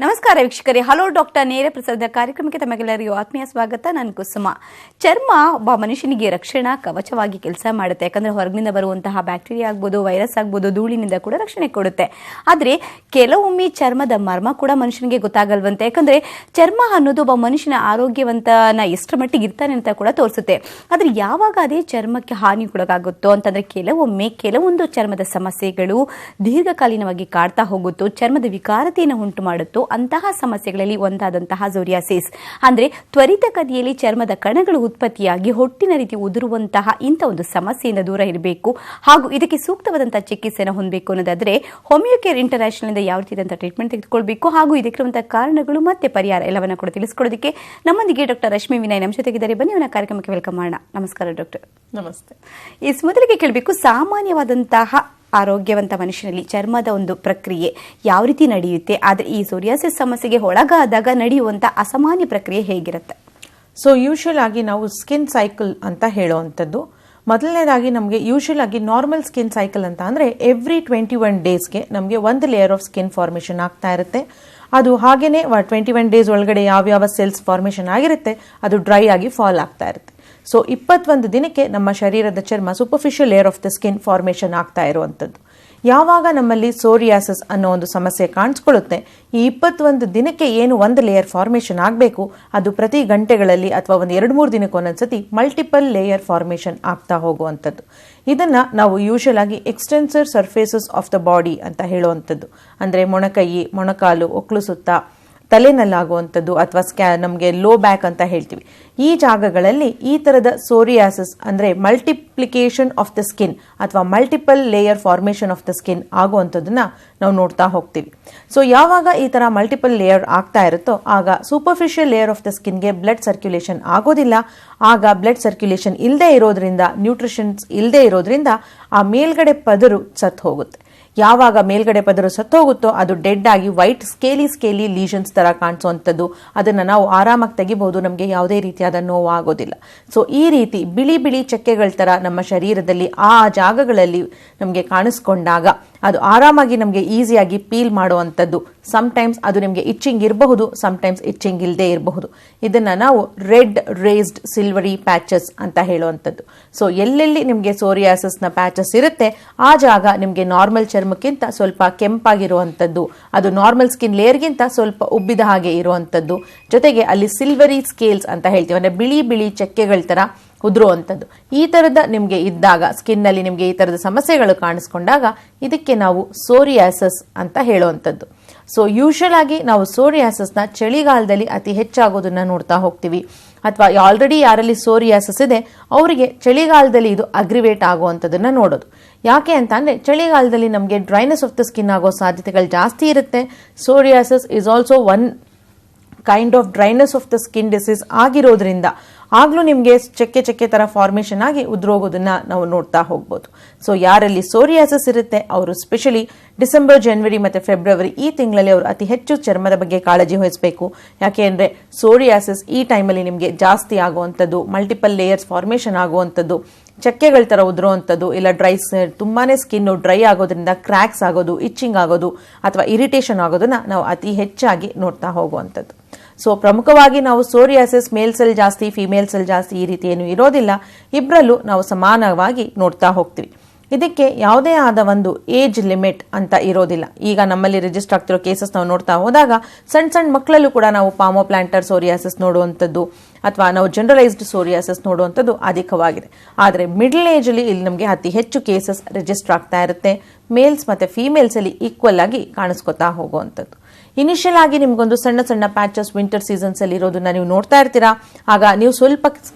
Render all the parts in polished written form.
ನಮಸ್ಕಾರ ವೀಕ್ಷಕರೇ, hello doctor ನೇರ ಪ್ರಸಾದ ಕಾರ್ಯಕ್ರಮಕ್ಕೆ ತಮಗೆಲ್ಲರಿಗೂ ಆತ್ಮೀಯ ಸ್ವಾಗತ. ನಾನು ಕುಸುಮ. ಚರ್ಮ ಒಬ್ಬ ಮನುಷ್ಯನಿಗೆ ರಕ್ಷಣಾ ಕವಚವಾಗಿ ಕೆಲಸ ಮಾಡುತ್ತೆ. ಯಾಕಂದ್ರೆ ಹೊರಗಿನಿಂದ ಬರುವಂತಹ ಬ್ಯಾಕ್ಟೀರಿಯಾ ಆಗ್ಬೋದು, ವೈರಸ್ ಆಗ್ಬೋದು, ಧೂಳಿನಿಂದ ಕೂಡ ರಕ್ಷಣೆ ಕೊಡುತ್ತೆ. ಆದರೆ ಕೆಲವೊಮ್ಮೆ ಚರ್ಮದ ಮರ್ಮ ಕೂಡ ಮನುಷ್ಯನಿಗೆ ಗೊತ್ತಾಗಲ್ವಂತೆ. ಯಾಕಂದ್ರೆ ಚರ್ಮ ಅನ್ನೋದು ಒಬ್ಬ ಮನುಷ್ಯನ ಆರೋಗ್ಯವಂತನ ಎಷ್ಟರ ಮಟ್ಟಿಗೆ ಇರ್ತಾನೆ ಅಂತ ಕೂಡ ತೋರಿಸುತ್ತೆ. ಆದ್ರೆ ಯಾವಾಗ ಅದೇ ಚರ್ಮಕ್ಕೆ ಹಾನಿಗೊಳಗಾಗುತ್ತೋ ಅಂತಂದ್ರೆ ಕೆಲವೊಂದು ಚರ್ಮದ ಸಮಸ್ಯೆಗಳು ದೀರ್ಘಕಾಲೀನವಾಗಿ ಕಾಡ್ತಾ ಹೋಗುತ್ತೋ, ಚರ್ಮದ ವಿಕಾರತೆಯನ್ನು ಉಂಟು ಮಾಡುತ್ತೋ, ಅಂತಹ ಸಮಸ್ಯೆಗಳಲ್ಲಿ ಒಂದಾದಂತಹ ಸೋರಿಯಾಸಿಸ್ ಅಂದ್ರೆ ತ್ವರಿತಗತಿಯಲ್ಲಿ ಚರ್ಮದ ಕಣಗಳು ಉತ್ಪತ್ತಿಯಾಗಿ ಹೊಟ್ಟಿನ ರೀತಿ ಉದುರುವಂತಹ ಇಂಥ ಒಂದು ಸಮಸ್ಯೆಯಿಂದ ದೂರ ಇರಬೇಕು ಹಾಗೂ ಇದಕ್ಕೆ ಸೂಕ್ತವಾದಂತಹ ಚಿಕಿತ್ಸೆಯನ್ನು ಹೊಂದಬೇಕು ಅನ್ನೋದಾದ್ರೆ ಹೋಮಿಯೋಕೇರ್ ಇಂಟರ್ನ್ಯಾಷನಲ್ ಇಂದ ಯಾವ ರೀತಿಯಾದಂತಹ ಟ್ರೀಟ್ಮೆಂಟ್ ತೆಗೆದುಕೊಳ್ಬೇಕು ಹಾಗೂ ಇದಕ್ಕಿರುವಂತಹ ಕಾರಣಗಳು ಮತ್ತೆ ಪರಿಹಾರ ಎಲ್ಲವನ್ನ ಕೂಡ ತಿಳಿಸ್ಕೊಡೋದಕ್ಕೆ ನಮ್ಮೊಂದಿಗೆ ಡಾಕ್ಟರ್ ರಶ್ಮಿ ವಿನಯ್ ನಮ್ಮ ಜೊತೆಗಿದ್ದಾರೆ. ಬನ್ನಿ ಅವನ ಕಾರ್ಯಕ್ರಮಕ್ಕೆ ವೆಲ್ಕಮ್ ಮಾಡೋಣ. ನಮಸ್ಕಾರ ಡಾಕ್ಟರ್. ನಮಸ್ತೆ. ಈ ಮೊದಲಿಗೆ ಕೇಳಬೇಕು, ಸಾಮಾನ್ಯವಾದಂತಹ ಆರೋಗ್ಯವಂತ ಮನುಷ್ಯನಲ್ಲಿ ಚರ್ಮದ ಒಂದು ಪ್ರಕ್ರಿಯೆ ಯಾವ ರೀತಿ ನಡೆಯುತ್ತೆ, ಆದರೆ ಈ ಸೋರಿಯಾಸಿಸ್ ಸಮಸ್ಯೆಗೆ ಒಳಗಾದಾಗ ನಡೆಯುವಂತ ಅಸಾಮಾನ್ಯ ಪ್ರಕ್ರಿಯೆ ಹೇಗಿರುತ್ತೆ? ಸೊ ಯೂಶುವಲ್ ಆಗಿ ನಾವು ಸ್ಕಿನ್ ಸೈಕಲ್ ಅಂತ ಹೇಳುವಂಥದ್ದು, ಮೊದಲನೇದಾಗಿ ನಮಗೆ ಯೂಶುವಲ್ ಆಗಿ ನಾರ್ಮಲ್ ಸ್ಕಿನ್ ಸೈಕಲ್ ಅಂತ ಅಂದರೆ ಎವ್ರಿ 21 ಡೇಸ್ಗೆ ನಮಗೆ ಒಂದು ಲೇಯರ್ ಆಫ್ ಸ್ಕಿನ್ ಫಾರ್ಮೇಷನ್ ಆಗ್ತಾ ಇರುತ್ತೆ. ಅದು ಹಾಗೇನೆ 21 ಡೇಸ್ ಒಳಗಡೆ ಯಾವ್ಯಾವ ಸೆಲ್ಸ್ ಫಾರ್ಮೇಷನ್ ಆಗಿರುತ್ತೆ ಅದು ಡ್ರೈ ಆಗಿ ಫಾಲ್ ಆಗ್ತಾ ಇರುತ್ತೆ. ಸೊ 21 ದಿನಕ್ಕೆ ನಮ್ಮ ಶರೀರದ ಚರ್ಮ superficial layer of the skin formation ಆಗ್ತಾ ಇರುವಂಥದ್ದು. ಯಾವಾಗ ನಮ್ಮಲ್ಲಿ ಸೋರಿಯಾಸಿಸ್ ಅನ್ನೋ ಒಂದು ಸಮಸ್ಯೆ ಕಾಣಿಸ್ಕೊಳ್ಳುತ್ತೆ, ಈ 21 ದಿನಕ್ಕೆ ಏನು ಒಂದು ಲೇಯರ್ ಫಾರ್ಮೇಷನ್ ಆಗಬೇಕು ಅದು ಪ್ರತಿ ಗಂಟೆಗಳಲ್ಲಿ ಅಥವಾ ಒಂದು 2-3 ದಿನಕ್ಕೆ ಒಂದೊಂದ್ಸತಿ ಮಲ್ಟಿಪಲ್ ಲೇಯರ್ ಫಾರ್ಮೇಷನ್ ಆಗ್ತಾ ಹೋಗುವಂಥದ್ದು. ಇದನ್ನ ನಾವು ಯೂಶುವಲ್ ಆಗಿ ಎಕ್ಸ್ಟೆನ್ಸರ್ ಸರ್ಫೇಸಸ್ ಆಫ್ ದ ಬಾಡಿ ಅಂತ ಹೇಳುವಂಥದ್ದು. ಅಂದರೆ ಮೊಣಕೈ, ಮೊಣಕಾಲು, ಒಕ್ಲು ಸುತ್ತ, ತಲೆನಲ್ಲಾಗುವಂಥದ್ದು ಅಥವಾ ನಮಗೆ ಲೋ ಬ್ಯಾಕ್ ಅಂತ ಹೇಳ್ತೀವಿ. ಈ ಜಾಗಗಳಲ್ಲಿ ಈ ಥರದ ಸೋರಿಯಾಸಿಸ್ ಅಂದರೆ ಮಲ್ಟಿಪ್ಲಿಕೇಶನ್ ಆಫ್ ದ ಸ್ಕಿನ್ ಅಥವಾ multiple layer formation of the skin ಆಗುವಂಥದ್ದನ್ನ ನಾವು ನೋಡ್ತಾ ಹೋಗ್ತೀವಿ. ಸೊ ಯಾವಾಗ ಈ ಥರ ಮಲ್ಟಿಪಲ್ ಲೇಯರ್ ಆಗ್ತಾ ಇರುತ್ತೋ ಆಗ ಸೂಪರ್ಫಿಷಿಯಲ್ ಲೇಯರ್ ಆಫ್ ದ ಸ್ಕಿನ್ಗೆ ಬ್ಲಡ್ ಸರ್ಕ್ಯುಲೇಷನ್ ಆಗೋದಿಲ್ಲ. ಆಗ ಬ್ಲಡ್ ಸರ್ಕ್ಯುಲೇಷನ್ ಇಲ್ಲದೆ ಇರೋದ್ರಿಂದ, ನ್ಯೂಟ್ರಿಷನ್ಸ್ ಇಲ್ಲದೆ ಇರೋದ್ರಿಂದ ಆ ಮೇಲ್ಗಡೆ ಪದರು ಸತ್ತು ಹೋಗುತ್ತೆ. ಯಾವಾಗ ಮೇಲ್ಗಡೆ ಪದರು ಸತ್ತೋಗುತ್ತೋ ಅದು ಡೆಡ್ ಆಗಿ ವೈಟ್ ಸ್ಕೇಲಿ ಲೀಷನ್ಸ್ ತರ ಕಾಣಿಸುವಂಥದ್ದು. ಅದನ್ನು ನಾವು ಆರಾಮಾಗಿ ತೆಗಿಬಹುದು, ನಮಗೆ ಯಾವುದೇ ರೀತಿಯಾದ ನೋವು ಆಗೋದಿಲ್ಲ. ಸೊ ಈ ರೀತಿ ಬಿಳಿ ಚಕ್ಕೆಗಳ ತರ ನಮ್ಮ ಶರೀರದಲ್ಲಿ ಆ ಜಾಗಗಳಲ್ಲಿ ನಮಗೆ ಕಾಣಿಸ್ಕೊಂಡಾಗ ಅದು ಆರಾಮಾಗಿ ನಮಗೆ ಈಸಿಯಾಗಿ ಪೀಲ್ ಮಾಡುವಂಥದ್ದು. ಸಮ್ಟೈಮ್ಸ್ ಅದು ನಿಮಗೆ ಇಚ್ಚಿಂಗ್ ಇರಬಹುದು, ಸಮ್ಟೈಮ್ಸ್ ಇಚ್ಚಿಂಗ್ ಇಲ್ಲದೆ ಇರಬಹುದು. ಇದನ್ನ ನಾವು ರೆಡ್ ರೇಸ್ಡ್ ಸಿಲ್ವರಿ ಪ್ಯಾಚಸ್ ಅಂತ ಹೇಳುವಂಥದ್ದು. ಸೊ ಎಲ್ಲೆಲ್ಲಿ ನಿಮಗೆ ಸೋರಿಯಾಸಿಸ್ನ ಪ್ಯಾಚಸ್ ಇರುತ್ತೆ ಆ ಜಾಗ ನಿಮಗೆ ನಾರ್ಮಲ್ ಚರ್ಮಕ್ಕಿಂತ ಸ್ವಲ್ಪ ಕೆಂಪಾಗಿರುವಂಥದ್ದು, ಅದು ನಾರ್ಮಲ್ ಸ್ಕಿನ್ ಲೇಯರ್ಗಿಂತ ಸ್ವಲ್ಪ ಉಬ್ಬಿದ ಹಾಗೆ ಇರುವಂಥದ್ದು. ಜೊತೆಗೆ ಅಲ್ಲಿ ಸಿಲ್ವರಿ ಸ್ಕೇಲ್ಸ್ ಅಂತ ಹೇಳ್ತೀವಿ, ಅಂದರೆ ಬಿಳಿ ಚಕ್ಕೆಗಳ ತರ ಉದುರುವಂಥದ್ದು. ಈ ಥರದ ನಿಮಗೆ ಇದ್ದಾಗ, ಸ್ಕಿನ್ನಲ್ಲಿ ನಿಮಗೆ ಈ ಥರದ ಸಮಸ್ಯೆಗಳು ಕಾಣಿಸ್ಕೊಂಡಾಗ ಇದಕ್ಕೆ ನಾವು ಸೋರಿಯಾಸಿಸ್ ಅಂತ ಹೇಳುವಂಥದ್ದು. ಸೊ ಯೂಶುವಲ್ ಆಗಿ ನಾವು ಸೋರಿಯಾಸಿಸ್ನ ಚಳಿಗಾಲದಲ್ಲಿ ಅತಿ ಹೆಚ್ಚಾಗೋದನ್ನ ನೋಡ್ತಾ ಹೋಗ್ತೀವಿ. ಅಥವಾ ಆಲ್ರೆಡಿ ಯಾರಲ್ಲಿ ಸೋರಿಯಾಸಿಸ್ ಇದೆ ಅವರಿಗೆ ಚಳಿಗಾಲದಲ್ಲಿ ಇದು ಅಗ್ರಿವೇಟ್ ಆಗುವಂಥದ್ದನ್ನ ನೋಡೋದು. ಯಾಕೆ ಅಂತ ಅಂದರೆ ಚಳಿಗಾಲದಲ್ಲಿ ನಮಗೆ ಡ್ರೈನೆಸ್ ಆಫ್ ದ ಸ್ಕಿನ್ ಆಗೋ ಸಾಧ್ಯತೆಗಳು ಜಾಸ್ತಿ ಇರುತ್ತೆ. Psoriasis is also one kind of dryness of the skin disease ಆಗಿರೋದ್ರಿಂದ ಆಗ್ಲೂ ನಿಮಗೆ ಚಕ್ಕೆ ತರ ಫಾರ್ಮೇಷನ್ ಆಗಿ ಉದ್ರೋಗೋದನ್ನ ನಾವು ನೋಡ್ತಾ ಹೋಗ್ಬೋದು. ಸೊ ಯಾರಲ್ಲಿ ಸೋರಿಯಾಸಿಸ್ ಇರುತ್ತೆ ಅವರು ಸ್ಪೆಷಲಿ ಡಿಸೆಂಬರ್, ಜನವರಿ ಮತ್ತೆ ಫೆಬ್ರವರಿ ಈ ತಿಂಗಳಲ್ಲಿ ಅವರು ಅತಿ ಹೆಚ್ಚು ಚರ್ಮದ ಬಗ್ಗೆ ಕಾಳಜಿ ವಹಿಸಬೇಕು. ಯಾಕೆ ಅಂದರೆ ಸೋರಿಯಾಸಿಸ್ ಈ ಟೈಮಲ್ಲಿ ನಿಮಗೆ ಜಾಸ್ತಿ ಆಗುವಂಥದ್ದು, ಮಲ್ಟಿಪಲ್ ಲೇಯರ್ಸ್ ಫಾರ್ಮೇಷನ್ ಆಗುವಂಥದ್ದು, ಚಕ್ಕೆಗಳ ತರ ಉದುರುವಂಥದ್ದು, ಇಲ್ಲ ತುಂಬಾನೇ ಸ್ಕಿನ್ ಡ್ರೈ ಆಗೋದ್ರಿಂದ ಕ್ರ್ಯಾಕ್ಸ್ ಆಗೋದು, ಇಚ್ಚಿಂಗ್ ಆಗೋದು ಅಥವಾ ಇರಿಟೇಷನ್ ಆಗೋದನ್ನ ನಾವು ಅತಿ ಹೆಚ್ಚಾಗಿ ನೋಡ್ತಾ ಹೋಗುವಂಥದ್ದು. ಸೊ ಪ್ರಮುಖವಾಗಿ ನಾವು ಸೋರಿಯಾಸಿಸ್ ಮೇಲ್ ಸೆಲ್ ಜಾಸ್ತಿ, ಫಿಮೇಲ್ ಸೆಲ್ ಜಾಸ್ತಿ ಈ ರೀತಿ ಏನು ಇರೋದಿಲ್ಲ, ಇಬ್ಬರಲ್ಲೂ ನಾವು ಸಮಾನವಾಗಿ ನೋಡ್ತಾ ಹೋಗ್ತೀವಿ. ಇದಕ್ಕೆ ಯಾವುದೇ ಆದ ಒಂದು ಏಜ್ ಲಿಮಿಟ್ ಅಂತ ಇರೋದಿಲ್ಲ. ಈಗ ನಮ್ಮಲ್ಲಿ ರಿಜಿಸ್ಟರ್ ಆಗ್ತಿರೋ ಕೇಸಸ್ ನಾವು ನೋಡ್ತಾ ಹೋದಾಗ ಸಣ್ಣ ಮಕ್ಕಳಲ್ಲೂ ಕೂಡ ನಾವು ಪಾಮೋಪ್ಲಾಂಟರ್ ಸೋರಿಯಾಸಿಸ್ ನೋಡುವಂಥದ್ದು ಅಥವಾ ನಾವು ಜನರಲೈಸ್ಡ್ ಸೋರಿಯಾಸಿಸ್ ನೋಡುವಂಥದ್ದು ಅಧಿಕವಾಗಿದೆ. ಆದರೆ ಮಿಡಲ್ ಏಜ್ ಅಲ್ಲಿ ಇಲ್ಲಿ ನಮಗೆ ಅತಿ ಹೆಚ್ಚು ಕೇಸಸ್ ರಿಜಿಸ್ಟರ್ ಆಗ್ತಾ ಇರುತ್ತೆ. ಮೇಲ್ಸ್ ಮತ್ತೆ ಫಿಮೇಲ್ಸ್ ಅಲ್ಲಿ ಈಕ್ವಲ್ ಆಗಿ ಕಾಣಿಸ್ಕೊತಾ ಹೋಗುವಂಥದ್ದು. ಇನಿಷಿಯಲ್ ಆಗಿ ನಿಮ್ಗೊಂದು ಸಣ್ಣ ಪ್ಯಾಚಸ್ ವಿಂಟರ್ ಸೀಸನ್ಸ್ ಅಲ್ಲಿ ಇರೋದನ್ನ ನೀವು ನೋಡ್ತಾ ಇರ್ತೀರಾ. ಆಗ ನೀವು ಸ್ವಲ್ಪ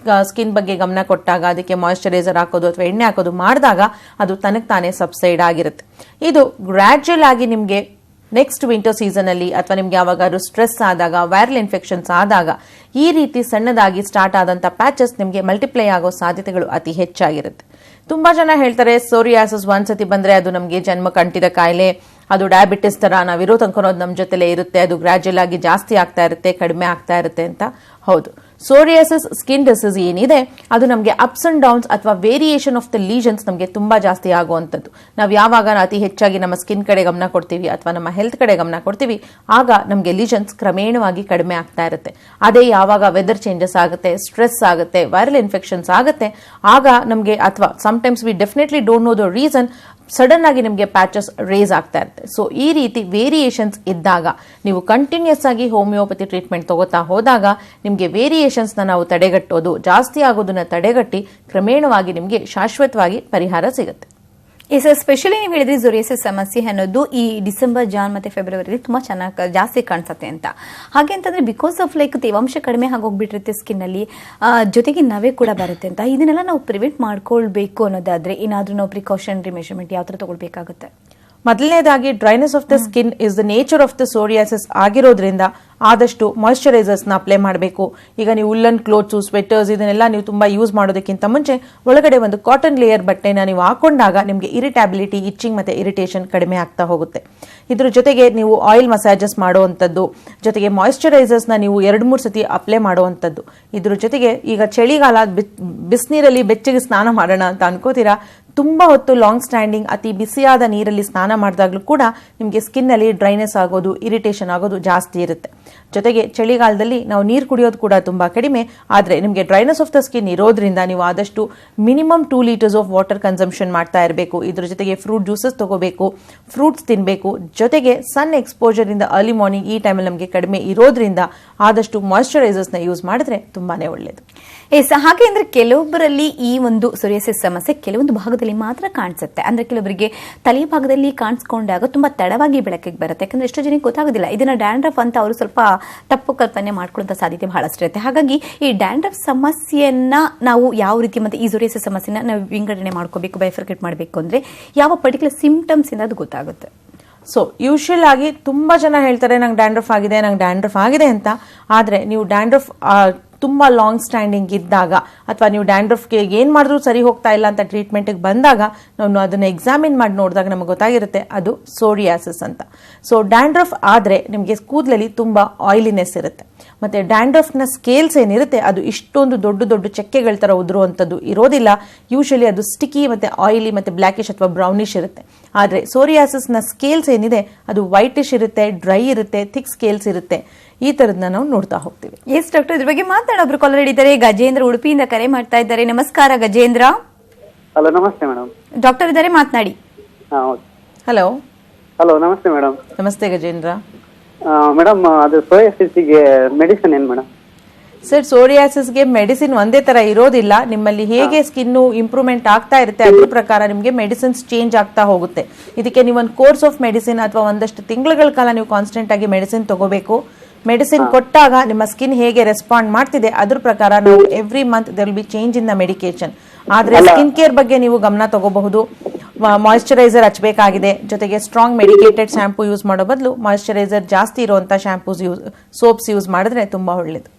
ಸ್ಕಿನ್ ಬಗ್ಗೆ ಗಮನ ಕೊಟ್ಟಾಗ ಅದಕ್ಕೆ ಮಾಯಿಶ್ಚರೈಸರ್ ಹಾಕೋದು ಅಥವಾ ಎಣ್ಣೆ ಹಾಕೋದು ಮಾಡಿದಾಗ ಅದು ತನಗೆ ತಾನೇ ಸಬ್ಸೈಡ್ ಆಗಿರುತ್ತೆ. ಇದು ಗ್ರಾಡ್ಯುಯಲ್ ಆಗಿ ನಿಮಗೆ ನೆಕ್ಸ್ಟ್ ವಿಂಟರ್ ಸೀಸನ್ ಅಲ್ಲಿ ಅಥವಾ ನಿಮ್ಗೆ ಯಾವಾಗಾದ್ರೂ ಸ್ಟ್ರೆಸ್ ಆದಾಗ, ವೈರಲ್ ಇನ್ಫೆಕ್ಷನ್ಸ್ ಆದಾಗ ಈ ರೀತಿ ಸಣ್ಣದಾಗಿ ಸ್ಟಾರ್ಟ್ ಆದಂತ ಪ್ಯಾಚಸ್ ನಿಮಗೆ ಮಲ್ಟಿಪ್ಲೈ ಆಗೋ ಸಾಧ್ಯತೆಗಳು ಅತಿ ಹೆಚ್ಚಾಗಿರುತ್ತೆ. ತುಂಬಾ ಜನ ಹೇಳ್ತಾರೆ ಸೋರಿಯಾಸಿಸ್ ಒಂದ್ಸತಿ ಬಂದ್ರೆ ಅದು ನಮಗೆ ಜನ್ಮ ಕಂಟಿದ ಕಾಯಿಲೆ, ಅದು ಡಯಾಬಿಟಿಸ್ ತರ ನಾವಿರೋ ತನಕ ನಮ್ಮ ಜೊತೆಲೇ ಇರುತ್ತೆ, ಅದು ಗ್ರಾಡ್ಯುಯಲ್ ಆಗಿ ಜಾಸ್ತಿ ಆಗ್ತಾ ಇರುತ್ತೆ, ಕಡಿಮೆ ಆಗ್ತಾ ಇರುತ್ತೆ ಅಂತ. ಹೌದು, ಸೋರಿಯಾಸಿಸ್ ಸ್ಕಿನ್ ಡಿಸೀಸ್ ಏನಿದೆ ಅದು ನಮಗೆ ಅಪ್ಸ್ ಅಂಡ್ ಡೌನ್ಸ್ ಅಥವಾ ವೇರಿಯೇಷನ್ ಆಫ್ ದ ಲೀಜನ್ಸ್ ನಮಗೆ ತುಂಬಾ ಜಾಸ್ತಿ ಆಗುವಂಥದ್ದು. ನಾವು ಯಾವಾಗ ಅತಿ ಹೆಚ್ಚಾಗಿ ನಮ್ಮ ಸ್ಕಿನ್ ಕಡೆ ಗಮನ ಕೊಡ್ತೀವಿ ಅಥವಾ ನಮ್ಮ ಹೆಲ್ತ್ ಕಡೆ ಗಮನ ಕೊಡ್ತೀವಿ, ಆಗ ನಮಗೆ ಲೀಜನ್ಸ್ ಕ್ರಮೇಣವಾಗಿ ಕಡಿಮೆ ಆಗ್ತಾ ಇರುತ್ತೆ. ಅದೇ ಯಾವಾಗ ವೆದರ್ ಚೇಂಜಸ್ ಆಗುತ್ತೆ, ಸ್ಟ್ರೆಸ್ ಆಗುತ್ತೆ, ವೈರಲ್ ಇನ್ಫೆಕ್ಷನ್ಸ್ ಆಗುತ್ತೆ, ಆಗ ನಮಗೆ ಅಥವಾ sometimes we definitely don't know the reason sudden ಆಗಿ ನಿಮಗೆ ಪ್ಯಾಚಸ್ ರೇಸ್ ಆಗ್ತಾ ಇರುತ್ತೆ. ಸೊ ಈ ರೀತಿ ವೇರಿಯೇಷನ್ಸ್ ಇದ್ದಾಗ ನೀವು ಕಂಟಿನ್ಯೂಸ್ ಆಗಿ ಹೋಮಿಯೋಪತಿ ಟ್ರೀಟ್ಮೆಂಟ್ ತಗೋತಾ ಹೋದಾಗ ನಿಮಗೆ ವೇರಿಯೇಷನ್ಸ್ ನಾವು ತಡೆಗಟ್ಟೋದು, ಜಾಸ್ತಿ ಆಗೋದನ್ನ ತಡೆಗಟ್ಟಿ ಕ್ರಮೇಣವಾಗಿ ನಿಮಗೆ ಶಾಶ್ವತವಾಗಿ ಪರಿಹಾರ ಸಿಗುತ್ತೆ. ಎಸ್, ಸ್ಪೆಷಲಿ ನೀವು ಹೇಳಿದ್ರಿ ಸೋರಿಯಾಸಿಸ್ ಸಮಸ್ಯೆ ಅನ್ನೋದು ಈ ಡಿಸೆಂಬರ್, ಜಾನ್ ಮತ್ತೆ ಫೆಬ್ರವರಿ ತುಂಬಾ ಚೆನ್ನಾಗಿ ಜಾಸ್ತಿ ಕಾಣಿಸುತ್ತೆ ಅಂತ. ಹಾಗೆ ಅಂತಂದ್ರೆ ಬಿಕಾಸ್ ಆಫ್ ತೇವಾಂಶ ಕಡಿಮೆ ಆಗೋಗ್ಬಿಟ್ಟಿರುತ್ತೆ ಸ್ಕಿನ್ ಅಲ್ಲಿ, ಜೊತೆಗೆ ನವೆ ಕೂಡ ಬರುತ್ತೆ ಅಂತ. ಇದನ್ನೆಲ್ಲ ನಾವು ಪ್ರಿವೆಂಟ್ ಮಾಡ್ಕೊಳ್ಬೇಕು ಅನ್ನೋದಾದ್ರೆ ಏನಾದ್ರೂ ನಾವು ಪ್ರಿಕಾಷನರಿ ಮೆಷರ್ಮೆಂಟ್ ಯಾವ ತರ ತಗೊಳ್ಬೇಕಾಗುತ್ತೆ? ಮೊದಲನೇದಾಗಿ dryness of the skin is the nature of the psoriasis ಆಗಿರೋದ್ರಿಂದ ಆದಷ್ಟು ಮಾಯಿಶ್ಚರೈಸರ್ಸ್ನ ಅಪ್ಲೈ ಮಾಡಬೇಕು. ಈಗ ನೀವು ಉಲ್ಲನ್ ಕ್ಲೋತ್ಸು, ಸ್ವೆಟರ್ಸ್ ಇದನ್ನೆಲ್ಲ ನೀವು ತುಂಬಾ ಯೂಸ್ ಮಾಡೋದಕ್ಕಿಂತ ಮುಂಚೆ ಒಳಗಡೆ ಒಂದು ಕಾಟನ್ ಲೇಯರ್ ಬಟ್ಟೆನ ನೀವು ಹಾಕೊಂಡಾಗ ನಿಮಗೆ ಇರಿಟಬಿಲಿಟಿ, ಇಚ್ಚಿಂಗ್ ಮತ್ತೆ ಇರಿಟೇಷನ್ ಕಡಿಮೆ ಆಗ್ತಾ ಹೋಗುತ್ತೆ. ಇದ್ರ ಜೊತೆಗೆ ನೀವು ಆಯಿಲ್ ಮಸಾಜಸ್ ಮಾಡುವಂಥದ್ದು, ಜೊತೆಗೆ ಮಾಯಿಶ್ಚರೈಸರ್ಸ್ನ ನೀವು 2-3 ಸತಿ ಅಪ್ಲೈ ಮಾಡುವಂಥದ್ದು. ಇದ್ರ ಜೊತೆಗೆ ಈಗ ಚಳಿಗಾಲ, ಬಿಸಿನೀರಲ್ಲಿ ಬೆಚ್ಚಗೆ ಸ್ನಾನ ಮಾಡೋಣ ಅಂತ ಅನ್ಕೋತೀರಾ, ತುಂಬಾ ಹೊತ್ತು ಲಾಂಗ್ ಸ್ಟ್ಯಾಂಡಿಂಗ್ ಅತಿ ಬಿಸಿಯಾದ ನೀರಲ್ಲಿ ಸ್ನಾನ ಮಾಡಿದಾಗಲೂ ಕೂಡ ನಿಮಗೆ ಸ್ಕಿನ್ ಅಲ್ಲಿ ಡ್ರೈನೆಸ್ ಆಗೋದು, ಇರಿಟೇಷನ್ ಆಗೋದು ಜಾಸ್ತಿ ಇರುತ್ತೆ. ಜೊತೆಗೆ ಚಳಿಗಾಲದಲ್ಲಿ ನಾವು ನೀರು ಕುಡಿಯೋದು ಕೂಡ ತುಂಬಾ ಕಡಿಮೆ. ಆದರೆ ನಿಮಗೆ ಡ್ರೈನೆಸ್ ಆಫ್ ದ ಸ್ಕಿನ್ ಇರೋದ್ರಿಂದ ನೀವು ಆದಷ್ಟು minimum 2 litres of water consumption ಮಾಡ್ತಾ ಇರಬೇಕು. ಇದ್ರ ಜೊತೆಗೆ ಫ್ರೂಟ್ ಜ್ಯೂಸಸ್ ತಗೋಬೇಕು, ಫ್ರೂಟ್ಸ್ ತಿನ್ನಬೇಕು. ಜೊತೆಗೆ ಸನ್ ಎಕ್ಸ್ಪೋಜರ್ ಇಂದ ಅರ್ಲಿ ಮಾರ್ನಿಂಗ್ ಈ ಟೈಮಲ್ಲಿ ನಮಗೆ ಕಡಿಮೆ ಇರೋದ್ರಿಂದ ಆದಷ್ಟು ಮಾಯಿಶ್ಚರೈಸರ್ಸ್ನ ಯೂಸ್ ಮಾಡಿದ್ರೆ ತುಂಬಾನೇ ಒಳ್ಳೆಯದು. ಎಸ್, ಹಾಗೆ ಅಂದ್ರೆ ಕೆಲವೊಬ್ಬರಲ್ಲಿ ಈ ಒಂದು ಸೋರಿಯಾಸಿಸ್ ಸಮಸ್ಯೆ ಕೆಲವೊಂದು ಭಾಗದಲ್ಲಿ ಮಾತ್ರ ಕಾಣಿಸುತ್ತೆ. ಅಂದ್ರೆ ಕೆಲವರಿಗೆ ತಲೆ ಭಾಗದಲ್ಲಿ ಕಾಣಿಸ್ಕೊಂಡಾಗ ತುಂಬಾ ತಡವಾಗಿ ಬೆಳಕಿಗೆ ಬರುತ್ತೆ. ಯಾಕಂದ್ರೆ ಎಷ್ಟೋ ಜನಕ್ಕೆ ಗೊತ್ತಾಗೋದಿಲ್ಲ ಇದನ್ನ ಡ್ಯಾಂಡ್ರಫ್ ಅಂತ. ಅವರು ಸ್ವಲ್ಪ ತಪ್ಪು ಕಲ್ಪನೆ ಮಾಡ್ಕೊಳ್ಳುವಂತ ಸಾಧ್ಯತೆ ಬಹಳಷ್ಟು ಇರುತ್ತೆ. ಹಾಗಾಗಿ ಈ ಡ್ಯಾಂಡ್ರಫ್ ಸಮಸ್ಯೆಯನ್ನ ನಾವು ಯಾವ ರೀತಿ ಮತ್ತೆ ಈ ಸೋರಿಯಾಸಿಸ್ ಸಮಸ್ಯೆನ ನಾವು ವಿಂಗಡಣೆ ಮಾಡ್ಕೋಬೇಕು, ಬೈಫರ್ಕೇಟ್ ಮಾಡಬೇಕು ಅಂದ್ರೆ ಯಾವ ಪರ್ಟಿಕ್ಯುಲರ್ ಸಿಂಪ್ಟಮ್ಸ್ ಇಂದ ಅದು ಗೊತ್ತಾಗುತ್ತೆ? ಸೊ ಯೂಶುವಲ್ ಆಗಿ ತುಂಬಾ ಜನ ಹೇಳ್ತಾರೆ ನಂಗೆ ಡ್ಯಾಂಡ್ರಫ್ ಆಗಿದೆ ಅಂತ. ಆದ್ರೆ ನೀವು ಡ್ಯಾಂಡ್ರಫ್ ತುಂಬಾ ಲಾಂಗ್ ಸ್ಟ್ಯಾಂಡಿಂಗ್ ಇದ್ದಾಗ ಅಥವಾ ನೀವು ಡ್ಯಾಂಡ್ರಫ್ಗೆ ಏನ್ ಮಾಡಿದ್ರು ಸರಿ ಹೋಗ್ತಾ ಇಲ್ಲ ಅಂತ ಟ್ರೀಟ್ಮೆಂಟ್ಗೆ ಬಂದಾಗ ನಾವು ಅದನ್ನ ಎಕ್ಸಾಮಿನ್ ಮಾಡಿ ನೋಡಿದಾಗ ನಮಗೆ ಗೊತ್ತಾಗಿರುತ್ತೆ ಅದು ಸೋರಿಯಾಸಿಸ್ ಅಂತ. ಸೊ ಡ್ಯಾಂಡ್ರಫ್ ಆದ್ರೆ ನಿಮಗೆ ಕೂದಲಲ್ಲಿ ತುಂಬಾ ಆಯಿಲಿನೆಸ್ ಇರುತ್ತೆ. ಮತ್ತೆ ಡ್ಯಾಂಡ್ರಫ್ನ ಸ್ಕೇಲ್ಸ್ ಏನಿರುತ್ತೆ ಅದು ಇಷ್ಟೊಂದು ದೊಡ್ಡ ದೊಡ್ಡ ಚಕ್ಕೆಗಳ ತರ ಉದುರುವಂಥದ್ದು ಇರೋದಿಲ್ಲ. ಯೂಶಲಿ ಅದು ಸ್ಟಿಕಿ ಮತ್ತೆ ಆಯಿಲಿ ಮತ್ತೆ ಬ್ಲ್ಯಾಕಿಶ್ ಅಥವಾ ಬ್ರೌನಿಶ್ ಇರುತ್ತೆ. ಆದ್ರೆ ಸೋರಿಯಾಸಿಸ್ನ ಸ್ಕೇಲ್ಸ್ ಏನಿದೆ ಅದು ವೈಟಿಶ್ ಇರುತ್ತೆ, ಡ್ರೈ ಇರುತ್ತೆ, ಥಿಕ್ ಸ್ಕೇಲ್ಸ್ ಇರುತ್ತೆ. ಈ ತರದನ್ನ ನಾವು ನೋಡ್ತಾ ಹೋಗ್ತೀವಿ. ಎಸ್ ಡಾಕ್ಟರ್, ಇದ್ರ ಬಗ್ಗೆ ಮಾತಾಡೋಬ್ರು ಕಾಲರ್ ಇದ್ದಾರೆ. ಗಜೇಂದ್ರ ಉಡುಪಿಯಿಂದ ಕರೆ ಮಾಡ್ತಾ ಇದ್ದಾರೆ. ನಮಸ್ಕಾರ ಗಜೇಂದ್ರ. ಹಲೋ, ನಮಸ್ತೆ ಮೇಡಮ್. ಡಾಕ್ಟರ್ ಇದ್ದಾರೆ, ಮಾತನಾಡಿ. ಹಲೋ. ಹಲೋ, ನಮಸ್ತೆ ಮೇಡಮ್. ನಮಸ್ತೆ ಗಜೇಂದ್ರ. ಮೇಡಮ್, ಅದು ಸೋರಿಯಾಸಿಸ್ಗೆ ಮೆಡಿಸಿನ್ ಏನು ಮೇಡಮ್? ಸರ್, ಸೋರಿಯಾಸಿಸ್ಗೆ ಮೆಡಿಸಿನ್ ಒಂದೇ ತರ ಇರೋದಿಲ್ಲ. ನಿಮ್ಮಲ್ಲಿ ಹೇಗೆ ಸ್ಕಿನ್ ಇಂಪ್ರೂವ್ಮೆಂಟ್ ಆಗ್ತಾ ಇರುತ್ತೆ ಅದ್ರ ಪ್ರಕಾರ ನಿಮಗೆ ಮೆಡಿಸಿನ್ಸ್ ಚೇಂಜ್ ಆಗ್ತಾ ಹೋಗುತ್ತೆ. ಇದಕ್ಕೆ ನೀವು ಒಂದು ಕೋರ್ಸ್ ಆಫ್ ಮೆಡಿಸಿನ್ ಅಥವಾ ಒಂದಷ್ಟು ತಿಂಗಳ ಕಾಲ ನೀವು ಕಾನ್ಸ್ಟೆಂಟ್ ಆಗಿ ಮೆಡಿಸಿನ್ ತಗೋಬೇಕು. ಮೆಡಿಸಿನ್ ಕೊಟ್ಟಾಗ ನಿಮ್ಮ ಸ್ಕಿನ್ ಹೇಗೆ ರೆಸ್ಪಾಂಡ್ ಮಾಡ್ತಿದೆ ಅದ್ರ ಪ್ರಕಾರ ನಾವು every month there will be change in the medication. ಆದ್ರೆ ಸ್ಕಿನ್ ಕೇರ್ ಬಗ್ಗೆ ನೀವು ಗಮನ ತಗೋಬಹುದು. ಮಾಯಿಶ್ಚರೈಸರ್ ಹಚ್ಚಬೇಕಾಗಿದೆ, ಜೊತೆಗೆ ಸ್ಟ್ರಾಂಗ್ ಮೆಡಿಕೇಟೆಡ್ ಶಾಂಪೂ ಯೂಸ್ ಮಾಡೋ ಬದಲು ಮಾಯಿಶ್ಚರೈಸರ್ ಜಾಸ್ತಿ ಇರುವಂತ ಶಾಂಪೂಸ್ ಸೋಪ್ಸ್ ಯೂಸ್ ಮಾಡಿದ್ರೆ ತುಂಬಾ ಒಳ್ಳೇದು.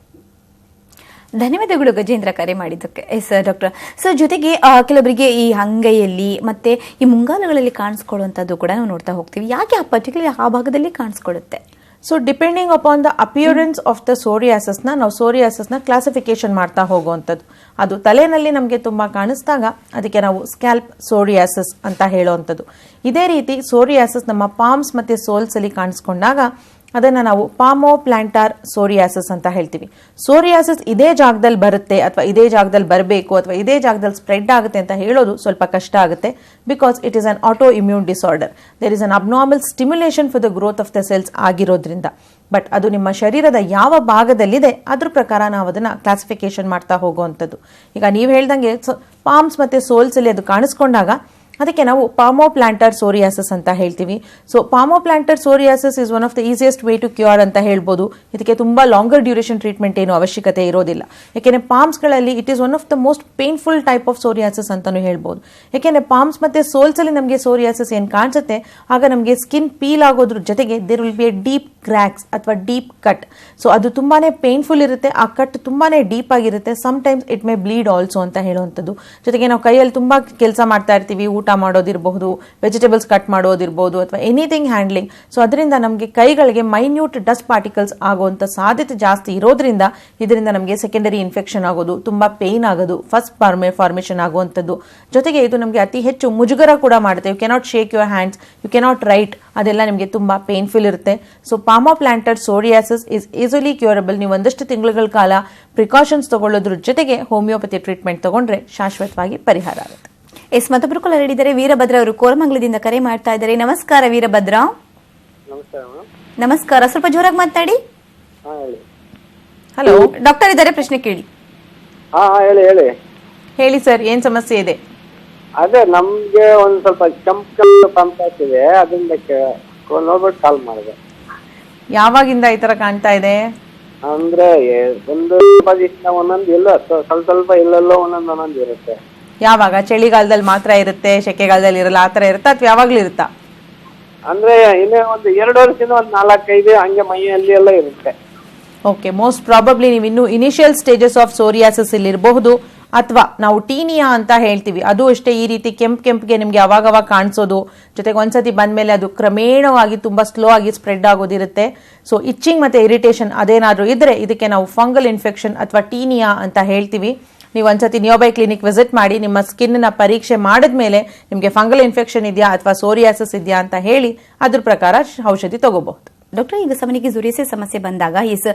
ಧನ್ಯವಾದಗಳು ಗಜೇಂದ್ರ ಕರೆ ಮಾಡಿದ್ದಕ್ಕೆ. S doctor. ಸೊ ಜೊತೆಗೆ ಕೆಲವರಿಗೆ ಈ ಅಂಗೈಯಲ್ಲಿ ಮತ್ತೆ ಈ ಮುಂಗಾಲುಗಳಲ್ಲಿ ಕಾಣಿಸ್ಕೊಳ್ಳುವಂಥದ್ದು ಕೂಡ ನಾವು ನೋಡ್ತಾ ಹೋಗ್ತೀವಿ. ಯಾಕೆ ಆ ಪರ್ಟಿಕ್ಯುಲರ್ ಆ ಭಾಗದಲ್ಲಿ ಕಾಣಿಸ್ಕೊಳ್ಳುತ್ತೆ? So depending upon the appearance of the ಸೋರಿಯಾಸಿಸ್ನ ನಾವು ಸೋರಿಯಾಸಿಸ್ನ ಕ್ಲಾಸಿಫಿಕೇಶನ್ ಮಾಡ್ತಾ ಹೋಗುವಂಥದ್ದು. ಅದು ತಲೆನಲ್ಲಿ ನಮಗೆ ತುಂಬಾ ಕಾಣಿಸಿದಾಗ ಅದಕ್ಕೆ ನಾವು ಸ್ಕ್ಯಾಲ್ಪ್ ಸೋರಿಯಾಸಿಸ್ ಅಂತ ಹೇಳುವಂಥದ್ದು. ಇದೇ ರೀತಿ ಸೋರಿಯಾಸಿಸ್ ನಮ್ಮ ಪಾಮ್ಸ್ ಮತ್ತೆ ಸೋಲ್ಸ್ ಅಲ್ಲಿ ಕಾಣಿಸ್ಕೊಂಡಾಗ ಅದನ್ನ ನಾವು ಪಾಮೋ ಪ್ಲಾಂಟಾರ್ ಸೋರಿಯಾಸಿಸ್ ಅಂತ ಹೇಳ್ತೀವಿ. ಸೋರಿಯಾಸಿಸ್ ಇದೇ ಜಾಗದಲ್ಲಿ ಬರುತ್ತೆ ಅಥವಾ ಇದೇ ಜಾಗದಲ್ಲಿ ಬರಬೇಕು ಅಥವಾ ಇದೇ ಜಾಗದಲ್ಲಿ ಸ್ಪ್ರೆಡ್ ಆಗುತ್ತೆ ಅಂತ ಹೇಳೋದು ಸ್ವಲ್ಪ ಕಷ್ಟ ಆಗುತ್ತೆ. Because it is an auto immune disorder. There is an abnormal stimulation for the growth of the cells ಆಗಿರೋದ್ರಿಂದ. ಬಟ್ ಅದು ನಿಮ್ಮ ಶರೀರದ ಯಾವ ಭಾಗದಲ್ಲಿದೆ ಅದ್ರ ಪ್ರಕಾರ ನಾವು ಅದನ್ನ ಕ್ಲಾಸಿಫಿಕೇಶನ್ ಮಾಡ್ತಾ ಹೋಗುವಂಥದ್ದು. ಈಗ ನೀವು ಹೇಳ್ದಂಗೆ ಪಾಮ್ಸ್ ಮತ್ತೆ ಸೋಲ್ಸ್ ಅಲ್ಲಿ ಅದು ಕಾಣಿಸ್ಕೊಂಡಾಗ ಅದಕ್ಕೆ ನಾವು ಪಾಮೋ ಪ್ಲಾಂಟರ್ ಸೋರಿಯಾಸಿಸ್ ಅಂತ ಹೇಳ್ತೀವಿ. So palmoplantar psoriasis is one of the easiest way to cure ಅಂತ ಹೇಳ್ಬೋದು. ಇದಕ್ಕೆ ತುಂಬಾ ಲಾಂಗರ್ ಡ್ಯೂರೇಷನ್ ಟ್ರೀಟ್ಮೆಂಟ್ ಏನು ಅವಶ್ಯಕತೆ ಇರೋದಿಲ್ಲ. ಯಾಕೆಂದ್ರೆ ಪಾಮ್ಸ್ಗಳಲ್ಲಿ it is one of the most painful type of psoriasis ಅಂತಾನು ಹೇಳ್ಬೋದು. ಯಾಕೆಂದ್ರೆ ಪಾಮ್ಸ್ ಮತ್ತೆ ಸೋಲ್ಸ್ ಅಲ್ಲಿ ನಮಗೆ ಸೋರಿಯಾಸಿಸ್ ಏನ್ ಕಾಣಿಸುತ್ತೆ ಆಗ ನಮಗೆ ಸ್ಕಿನ್ ಪೀಲ್ ಆಗೋದ್ರ ಜೊತೆಗೆ there will be a deep cracks ಅಥವಾ ಡೀಪ್ ಕಟ್. ಸೊ ಅದು ತುಂಬಾನೇ ಪೇನ್ಫುಲ್ ಇರುತ್ತೆ. ಆ ಕಟ್ ತುಂಬಾನೇ ಡೀಪ್ ಆಗಿರುತ್ತೆ. Sometimes it may bleed also ಅಂತ ಹೇಳುವಂಥದ್ದು. ಜೊತೆಗೆ ನಾವು ಕೈಯಲ್ಲಿ ತುಂಬಾ ಕೆಲಸ ಮಾಡ್ತಾ ಇರ್ತೀವಿ, ಊಟ ಊಟ ಮಾಡೋದಿರಬಹುದು, ವೆಜಿಟೇಬಲ್ಸ್ ಕಟ್ ಮಾಡೋದಿರ್ಬೋದು, ಅಥವಾ ಎನಿಥಿಂಗ್ ಹ್ಯಾಂಡ್ಲಿಂಗ್. ಸೊ ಅದರಿಂದ ನಮಗೆ ಕೈಗಳಿಗೆ ಮೈನ್ಯೂಟ್ ಡಸ್ಟ್ ಪಾರ್ಟಿಕಲ್ಸ್ ಆಗುವಂಥ ಸಾಧ್ಯತೆ ಜಾಸ್ತಿ ಇರೋದ್ರಿಂದ ಇದರಿಂದ ನಮಗೆ ಸೆಕೆಂಡರಿ ಇನ್ಫೆಕ್ಷನ್ ಆಗೋದು, ತುಂಬಾ ಪೇನ್ ಆಗೋದು, ಫಸ್ಟ್ ಫಾರ್ಮೇಷನ್ ಆಗುವಂಥದ್ದು. ಜೊತೆಗೆ ಇದು ನಮಗೆ ಅತಿ ಹೆಚ್ಚು ಮುಜುಗರ ಕೂಡ ಮಾಡುತ್ತೆ. You cannot shake your hands, you cannot write, ಅದೆಲ್ಲ ನಿಮಗೆ ತುಂಬಾ ಪೇನ್ಫುಲ್ ಇರುತ್ತೆ. So palmoplantar psoriasis is easily curable. ನೀವು ಒಂದಷ್ಟು ತಿಂಗಳುಗಳ ಕಾಲ ಪ್ರಿಕಾಷನ್ಸ್ ತಗೊಳ್ಳೋದ್ರ ಜೊತೆಗೆ ಹೋಮಿಯೋಪತಿ ಟ್ರೀಟ್ಮೆಂಟ್ ತಗೊಂಡ್ರೆ ಶಾಶ್ವತವಾಗಿ ಪರಿಹಾರ ಆಗುತ್ತೆ. ಎಸ್, ಮತ್ತೊಬ್ಬರು ಕಾಲರ್ ಹೇಳಿದ್ದಾರೆ. ವೀರಭದ್ರ ಅವರು ಕೋರಮಂಗಲದಿಂದ ಕರೆ ಮಾಡ್ತಾ ಇದ್ದಾರೆ. ನಮಸ್ಕಾರ ವೀರಭದ್ರ. ನಮಸ್ಕಾರ, ಸ್ವಲ್ಪ ಜೋರಾಗಿ ಮಾತಾಡಿ. ಹಲೋ, ಡಾಕ್ಟರ್ ಇದ್ದಾರೆ, ಪ್ರಶ್ನೆ ಕೇಳಿ. ಹೇಳಿ ಸರ್, ಏನ್ ಸಮಸ್ಯೆ ಇದೆ? ಅದೇ ನಮ್ಗೆ ಒಂದ್ ಸ್ವಲ್ಪ ಕೆಂಪು ಪಂಪ್ ಆಗ್ತಿದೆ, ಅದರಿಂದ ನೋಡ್ಬಿಟ್ಟು ಕಾಲ್ ಮಾಡಿದೆ. ಯಾವಾಗಿಂದ ಈ ತರ ಕಾಣ್ತಾ ಇದೆ? ಅಂದ್ರೆ ಒಂದು ದಿವಸ ಒಂದೊಂದು ಇಲ್ಲ, ಸ್ವಲ್ಪ ಇಲ್ಲೆಲ್ಲೋ ಒಂದೊಂದು ಇರುತ್ತೆ. ಯಾವಾಗ? ಚಳಿಗಾಲದಲ್ಲಿ ಮಾತ್ರ ಇರುತ್ತೆ, ಸೆಕೆಗಾಲದಲ್ಲಿ ಇರಲ್ಲ, ಆತರ ಇರುತ್ತಾ ಅಥವಾ ಯಾವಾಗ್ಲೂ ಇರುತ್ತಾ? ಅಂದ್ರೆ ಇನ್ನೇ ಒಂದು 2 ವರ್ಷದಿಂದ ಒಂದು 4-5 ಹಂಗೆ ಮೈಯಲ್ಲಿ ಎಲ್ಲ ಇರುತ್ತೆ. ಓಕೆ, ಮೋಸ್ಟ್ ಪ್ರಾಬಬ್ಲಿ ನೀವು ಇನ್ನು ಇನಿಷಿಯಲ್ ಸ್ಟೇಜಸ್ ಆಫ್ ಸೋರಿಯಾಸಿಸ್ ಇಲ್ಲಿ ಇರಬಹುದು, ಅಥವಾ ನಾವು ಟೀನಿಯಾ ಅಂತ ಹೇಳ್ತೀವಿ. ಅದು ಅಷ್ಟೇ, ಈ ರೀತಿ ಕೆಂಪಿಗೆ ನಿಮ್ಗೆ ಅವಾಗವಾಗ ಕಾಣಿಸೋದು, ಜೊತೆಗೆ ಒಂದ್ಸತಿ ಬಂದ್ಮೇಲೆ ಅದು ಕ್ರಮೇಣವಾಗಿ ತುಂಬಾ ಸ್ಲೋ ಆಗಿ ಸ್ಪ್ರೆಡ್ ಆಗೋದಿರುತ್ತೆ. ಸೊ ಇಚ್ಚಿಂಗ್ ಮತ್ತೆ ಇರಿಟೇಷನ್ ಅದೇನಾದ್ರೂ ಇದ್ರೆ ಇದಕ್ಕೆ ನಾವು ಫಂಗಲ್ ಇನ್ಫೆಕ್ಷನ್ ಅಥವಾ ಟೀನಿಯಾ ಅಂತ ಹೇಳ್ತೀವಿ. ನೀವು ಒಂದ್ಸತಿ ನಿಯೋಬೈ ಕ್ಲಿನಿಕ್ ವಿಸಿಟ್ ಮಾಡಿ ನಿಮ್ಮ ಸ್ಕಿನ್ ನ ಪರೀಕ್ಷೆ ಮಾಡಿದ್ಮೇಲೆ ನಿಮ್ಗೆ ಫಂಗಲ್ ಇನ್ಫೆಕ್ಷನ್ ಇದೆಯಾ ಅಥವಾ ಸೋರಿಯಾಸಿಸ್ ಇದೆಯಾ ಅಂತ ಹೇಳಿ ಅದ್ರ ಪ್ರಕಾರ ಔಷಧಿ ತಗೋಬಹುದು. ಡಾಕ್ಟರ್, ಈಗ ಸಾಮಾನ್ಯವಾಗಿ ಸೋರಿಯಾಸಿಸ್ ಸಮಸ್ಯೆ ಬಂದಾಗ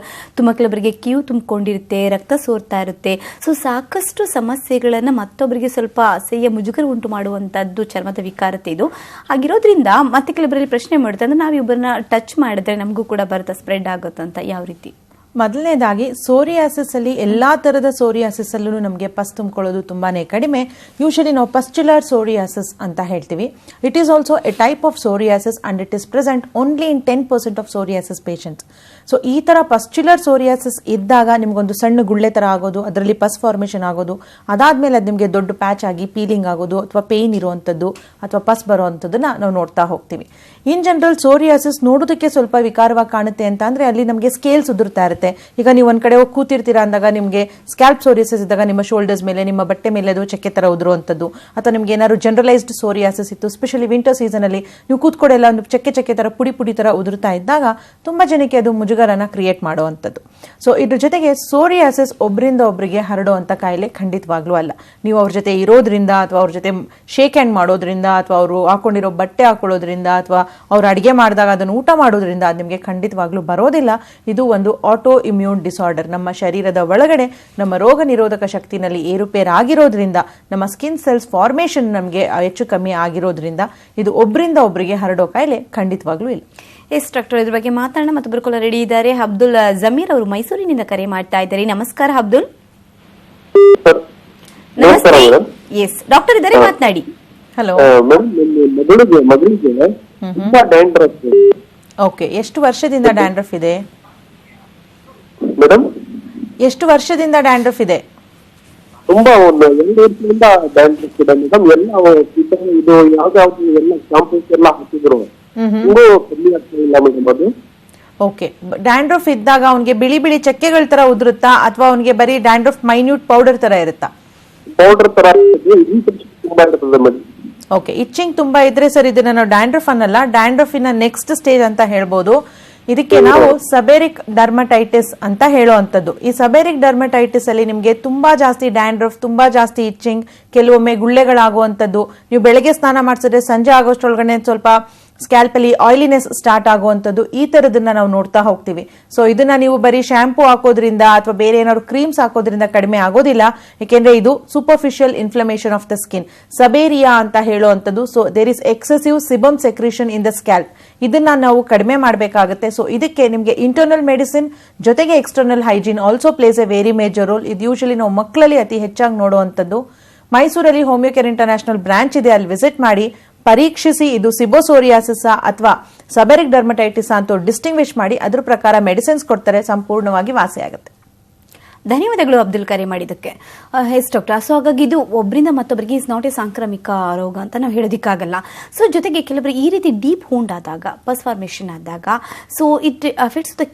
ತುಂಬಾ ಕೆಲವರಿಗೆ ಕಿವು ತುಂಬಿಕೊಂಡಿರುತ್ತೆ, ರಕ್ತ ಸೋರ್ತಾ ಇರುತ್ತೆ. ಸೊ ಸಾಕಷ್ಟು ಸಮಸ್ಯೆಗಳನ್ನ ಮತ್ತೊಬ್ಬರಿಗೆ ಸ್ವಲ್ಪ ಅಸಹ್ಯ ಮುಜುಗರ ಉಂಟು ಮಾಡುವಂತದ್ದು ಚರ್ಮದ ವಿಕಾರತೆ ಇದು ಆಗಿರೋದ್ರಿಂದ ಮತ್ತೆ ಕೆಲವರಲ್ಲಿ ಪ್ರಶ್ನೆ ಮಾಡುತ್ತೆ, ಅಂದ್ರೆ ನಾವಿಬ್ಬರನ್ನ ಟಚ್ ಮಾಡಿದ್ರೆ ನಮಗೂ ಕೂಡ ಬರುತ್ತಾ, ಸ್ಪ್ರೆಡ್ ಆಗುತ್ತಂತ, ಯಾವ ರೀತಿ? ಮೊದಲನೇದಾಗಿ ಸೋರಿಯಾಸಿಸ್ ಅಲ್ಲಿ ಎಲ್ಲಾ ತರದ ಸೋರಿಯಾಸಿಸ್ ಅಲ್ಲೂ ನಮಗೆ ಪಸ್ ತುಂಬಿಕೊಳ್ಳೋದು ತುಂಬಾನೇ ಕಡಿಮೆ. ಯೂಶಲಿ ನಾವು ಪಸ್ಚುಲರ್ ಸೋರಿಯಾಸಿಸ್ ಅಂತ ಹೇಳ್ತೀವಿ. It is also A type of psoriasis and it is present only in 10% of psoriasis patients. So ಈ ತರ ಪಸ್ಚುಲರ್ ಸೋರಿಯಾಸಿಸ್ ಇದ್ದಾಗ ನಿಮ್ಗೊಂದು ಸಣ್ಣ ಗುಳ್ಳೆ ತರ ಆಗೋದು, ಅದರಲ್ಲಿ ಪಸ್ ಫಾರ್ಮೇಷನ್ ಆಗೋದು, ಅದಾದ್ಮೇಲೆ ಅದು ನಿಮಗೆ ದೊಡ್ಡ ಪ್ಯಾಚ್ ಆಗಿ ಪೀಲಿಂಗ್ ಆಗೋದು ಅಥವಾ ಪೇನ್ ಇರುವಂತದ್ದು ಅಥವಾ ಪಸ್ ಬರುವಂತದ್ದನ್ನ ನಾವು ನೋಡ್ತಾ ಹೋಗ್ತೀವಿ. ಇನ್ ಜನರಲ್ ಸೋರಿಯಾಸಿಸ್ ನೋಡೋದಕ್ಕೆ ಸ್ವಲ್ಪ ವಿಕಾರವಾಗಿ ಕಾಣುತ್ತೆ ಅಂತ ಅಂದ್ರೆ ಅಲ್ಲಿ ನಮಗೆ ಸ್ಕೇಲ್ಸ್ ಉದುರ್ತಾ ಇರುತ್ತೆ. ಈಗ ನೀವು ಒಂದ್ ಕಡೆ ಹೋಗಿ ಕೂತಿರ್ತೀರಾ ಅಂದಾಗ ನಿಮಗೆ ಸ್ಕ್ಯಾಲ್ಪ್ ಸೋರಿಯಾಸಿಸ್ ಇದ್ದಾಗ ನಿಮ್ಮ ಶೋಲ್ಡರ್ಸ್ ಮೇಲೆ, ನಿಮ್ಮ ಬಟ್ಟೆ ಮೇಲೆ ಅದು ಚಕ್ಕೆ ತರ ಉದುರುವಂತದ್ದು, ಅಥವಾ ನಿಮ್ಗೆ ಏನಾದ್ರು ಜನರಲೈಸ್ಡ್ ಸೋರಿಯಾಸಿಸ್ ಇತ್ತು, ಸ್ಪೆಷಲಿ ವಿಂಟರ್ ಸೀಸನ್ ಅಲ್ಲಿ ನೀವು ಕೂತ್ಕೊಡೆಲ್ಲ ಒಂದು ಚಕ್ಕೆ ತರ ಪುಡಿ ತರ ಉದುರ್ತಾ ಇದ್ದಾಗ ತುಂಬಾ ಜನಕ್ಕೆ ಅದು ಮುಜುಗರನ ಕ್ರಿಯೇಟ್ ಮಾಡುವಂತದ್ದು. ಸೊ ಇದ್ರ ಜೊತೆಗೆ ಸೋರಿಯಾಸಿಸ್ ಒಬ್ಬರಿಂದ ಒಬ್ಬರಿಗೆ ಹರಡುವಂತ ಕಾಯಿಲೆ ಖಂಡಿತವಾಗ್ಲೂ ಅಲ್ಲ. ನೀವು ಅವ್ರ ಜೊತೆ ಇರೋದ್ರಿಂದ ಅಥವಾ ಅವ್ರ ಜೊತೆ ಶೇಕ್ ಹ್ಯಾಂಡ್ ಮಾಡೋದ್ರಿಂದ ಅಥವಾ ಅವರು ಹಾಕೊಂಡಿರೋ ಬಟ್ಟೆ ಹಾಕೊಳ್ಳೋದ್ರಿಂದ ಅಥವಾ ಅವ್ರು ಅಡಿಗೆ ಮಾಡಿದಾಗ ಅದನ್ನು ಊಟ ಮಾಡೋದ್ರಿಂದ ಅದು ನಿಮಗೆ ಖಂಡಿತವಾಗ್ಲೂ ಬರೋದಿಲ್ಲ. ಇದು ಒಂದು ಆಟೋ ಇಮ್ಯೂನ್ ಡಿಸಾರ್ಡರ್. ನಮ್ಮ ಶರೀರದ ಒಳಗಡೆ ನಮ್ಮ ರೋಗ ನಿರೋಧಕ ಶಕ್ತಿನಲ್ಲಿ ಏರುಪೇರಾಗಿರೋದ್ರಿಂದ, ನಮ್ಮ ಸ್ಕಿನ್ ಸೆಲ್ಸ್ ಫಾರ್ಮೇಷನ್ ನಮಗೆ ಹೆಚ್ಚು ಕಮ್ಮಿ ಆಗಿರೋದ್ರಿಂದ ಇದು ಒಬ್ಬರಿಂದ ಒಬ್ಬರಿಗೆ ಹರಡೋ ಕಾಯಿಲೆ ಖಂಡಿತವಾಗ್ಲೂ ಇಲ್ಲ. ಎಸ್ ಡಾಕ್ಟರ್, ಇದ್ರ ಬಗ್ಗೆ ಮಾತಾಡೋಣ. ಮತ್ತೊಬ್ಬರು ಕೂಡ ರೆಡಿ ಇದ್ದಾರೆ. ಅಬ್ದುಲ್ ಜಮೀರ್ ಅವರು ಮೈಸೂರಿನಿಂದ ಕರೆ ಮಾಡ್ತಾ ಇದ್ದಾರೆ. ನಮಸ್ಕಾರ ಅಬ್ದುಲ್. ನಮಸ್ತೆ. ಎಸ್ ಡಾಕ್ಟರ್ ಇದ್ದಾರೆ, ಮಾತನಾಡಿ. ಹಲೋ. ಓಕೆ, ಎಷ್ಟು ವರ್ಷದಿಂದ ಡ್ಯಾಂಡ್ರಫ್ ಇದೆ ಮೇಡಮ್? ಎಷ್ಟು ವರ್ಷದಿಂದ ಡ್ಯಾಂಡ್ರಫ್ ಇದೆ? ತುಂಬಾ ಒಂದು 2 ವರ್ಷದಿಂದ ಡ್ಯಾಂಡ್ರಫ್ ಇದೆ ಮೇಡಮ್. ಎಲ್ಲ ಇದು ಯಾವ್ದಾವ್ದು ಎಲ್ಲ ಶಾಂಪೂಸ್ ಎಲ್ಲ ಹಾಕಿದ್ರು, ಕಮ್ಮಿ ಆಗ್ತಾ ಇಲ್ಲ ಮೇಡಮ್ ಅದು. ಓಕೆ, ಡ್ಯಾಂಡ್ರಫ್ ಇದ್ದಾಗ ಅವನಿಗೆ ಬಿಳಿ ಬಿಳಿ ಚಕ್ಕೆಗಳ ತರ ಉದುರುತ್ತಾ ಅಥವಾ ಅವನಿಗೆ ಬರೀ ಡ್ಯಾಂಡ್ರಫ್ ಮೈನ್ಯೂಟ್ ಪೌಡರ್ ತರ ಇರುತ್ತಾ? ಪೌಡರ್ ತರ ತುಂಬಾ ಇರ್ತದೆ ಮೇಡಮ್. ಓಕೆ, ಇಚ್ಚಿಂಗ್ ತುಂಬಾ ಇದ್ರೆ ಸರ್ ಇದನ್ನ ನಾವು ಡ್ಯಾಂಡ್ರಫ್ ಅನ್ನಲ್ಲ, ಡ್ಯಾಂಡ್ರಫಿನ ನೆಕ್ಸ್ಟ್ ಸ್ಟೇಜ್ ಅಂತ ಹೇಳ್ಬೋದು. ಇದಕ್ಕೆ ನಾವು ಸಬೇರಿಕ್ ಡರ್ಮಟೈಟಿಸ್ ಅಂತ ಹೇಳುವಂಥದ್ದು. ಈ ಸಬೇರಿಕ್ ಡರ್ಮಟೈಟಿಸ್ ಅಲ್ಲಿ ನಿಮಗೆ ತುಂಬಾ ಜಾಸ್ತಿ ಡ್ಯಾಂಡ್ರಫ್, ತುಂಬಾ ಜಾಸ್ತಿ ಇಚ್ಚಿಂಗ್, ಕೆಲವೊಮ್ಮೆ ಗುಳ್ಳೆಗಳಾಗುವಂಥದ್ದು, ನೀವು ಬೆಳಗ್ಗೆ ಸ್ನಾನ ಮಾಡಿಸಿದ್ರೆ ಸಂಜೆ ಆಗೋಷ್ಟೊಳಗಡೆ ಸ್ವಲ್ಪ ಸ್ಕ್ಯಾಲ್ಪ್ ಅಲ್ಲಿ ಆಯಿಲಿನೆಸ್ ಸ್ಟಾರ್ಟ್ ಆಗುವಂಥದ್ದು, ಈ ತರದನ್ನ ನಾವು ನೋಡ್ತಾ ಹೋಗ್ತೀವಿ. ಸೊ ಇದನ್ನ ನೀವು ಬರೀ ಶಾಂಪೂ ಹಾಕೋದ್ರಿಂದ ಅಥವಾ ಬೇರೆ ಏನಾದ್ರು ಕ್ರೀಮ್ಸ್ ಹಾಕೋದ್ರಿಂದ ಕಡಿಮೆ ಆಗೋದಿಲ್ಲ, ಯಾಕೆಂದ್ರೆ ಇದು superficial inflammation of the skin, seborrhoea ಅಂತ ಹೇಳುವಂಥದ್ದು. So there is excessive sebum secretion in the scalp. ಇದನ್ನ ನಾವು ಕಡಿಮೆ ಮಾಡಬೇಕಾಗುತ್ತೆ. ಸೊ ಇದಕ್ಕೆ ನಿಮಗೆ ಇಂಟರ್ನಲ್ ಮೆಡಿಸಿನ್ ಜೊತೆಗೆ external hygiene also plays a very major role. ಇದು ಯೂಶಲಿ ನಾವು ಮಕ್ಕಳಲ್ಲಿ ಅತಿ ಹೆಚ್ಚಾಗಿ ನೋಡುವಂಥದ್ದು. ಮೈಸೂರಲ್ಲಿ ಹೋಮಿಯೋಕೇರ್ ಇಂಟರ್ನ್ಯಾಷನಲ್ ಬ್ರಾಂಚ್ ಇದೆ, ಅಲ್ಲಿ ವಿಸಿಟ್ ಮಾಡಿ ಪರೀಕ್ಷಿಸಿ ಇದು ಸಿಬೋಸೋರಿಯಾಸಿಸ್ ಅಥವಾ ಸಬೆರಿಕ್ ಡರ್ಮಟೈಟಿಸ್ ಅಂತ ಡಿಸ್ಟಿಂಗ್ವಿಶ್ ಮಾಡಿ ಅದ್ರ ಪ್ರಕಾರ ಮೆಡಿಸಿನ್ಸ್ ಕೊಡ್ತಾರೆ, ಸಂಪೂರ್ಣವಾಗಿ ವಾಸಿ ಆಗುತ್ತೆ. ಧನ್ಯವಾದಗಳು ಅಬ್ದುಲ್ ಕರೆ ಮಾಡಿದ್ದಕ್ಕೆ. ಎಸ್ ಡಾಕ್ಟರ್, ಸೊ ಹಾಗಾಗಿ ಇದು ಒಬ್ಬರಿಂದ ಮತ್ತೊಬ್ಬರಿಗೆ ಇಸ್ ನಾಟ್ ಎ ಸಾಂಕ್ರಾಮಿಕ ರೋಗ ಅಂತ ನಾವು ಹೇಳೋದಕ್ಕಾಗಲ್ಲ. ಸೊ ಜೊತೆಗೆ ಕೆಲವರು ಈ ರೀತಿ ಡೀಪ್ ವೂಂಡ್ ಆದಾಗ, ಪಸ್ ಫಾರ್ಮೇಷನ್ ಆದಾಗ, ಸೊ ಇಟ್ ಅಫೆಕ್ಟ್ಸ್ ದ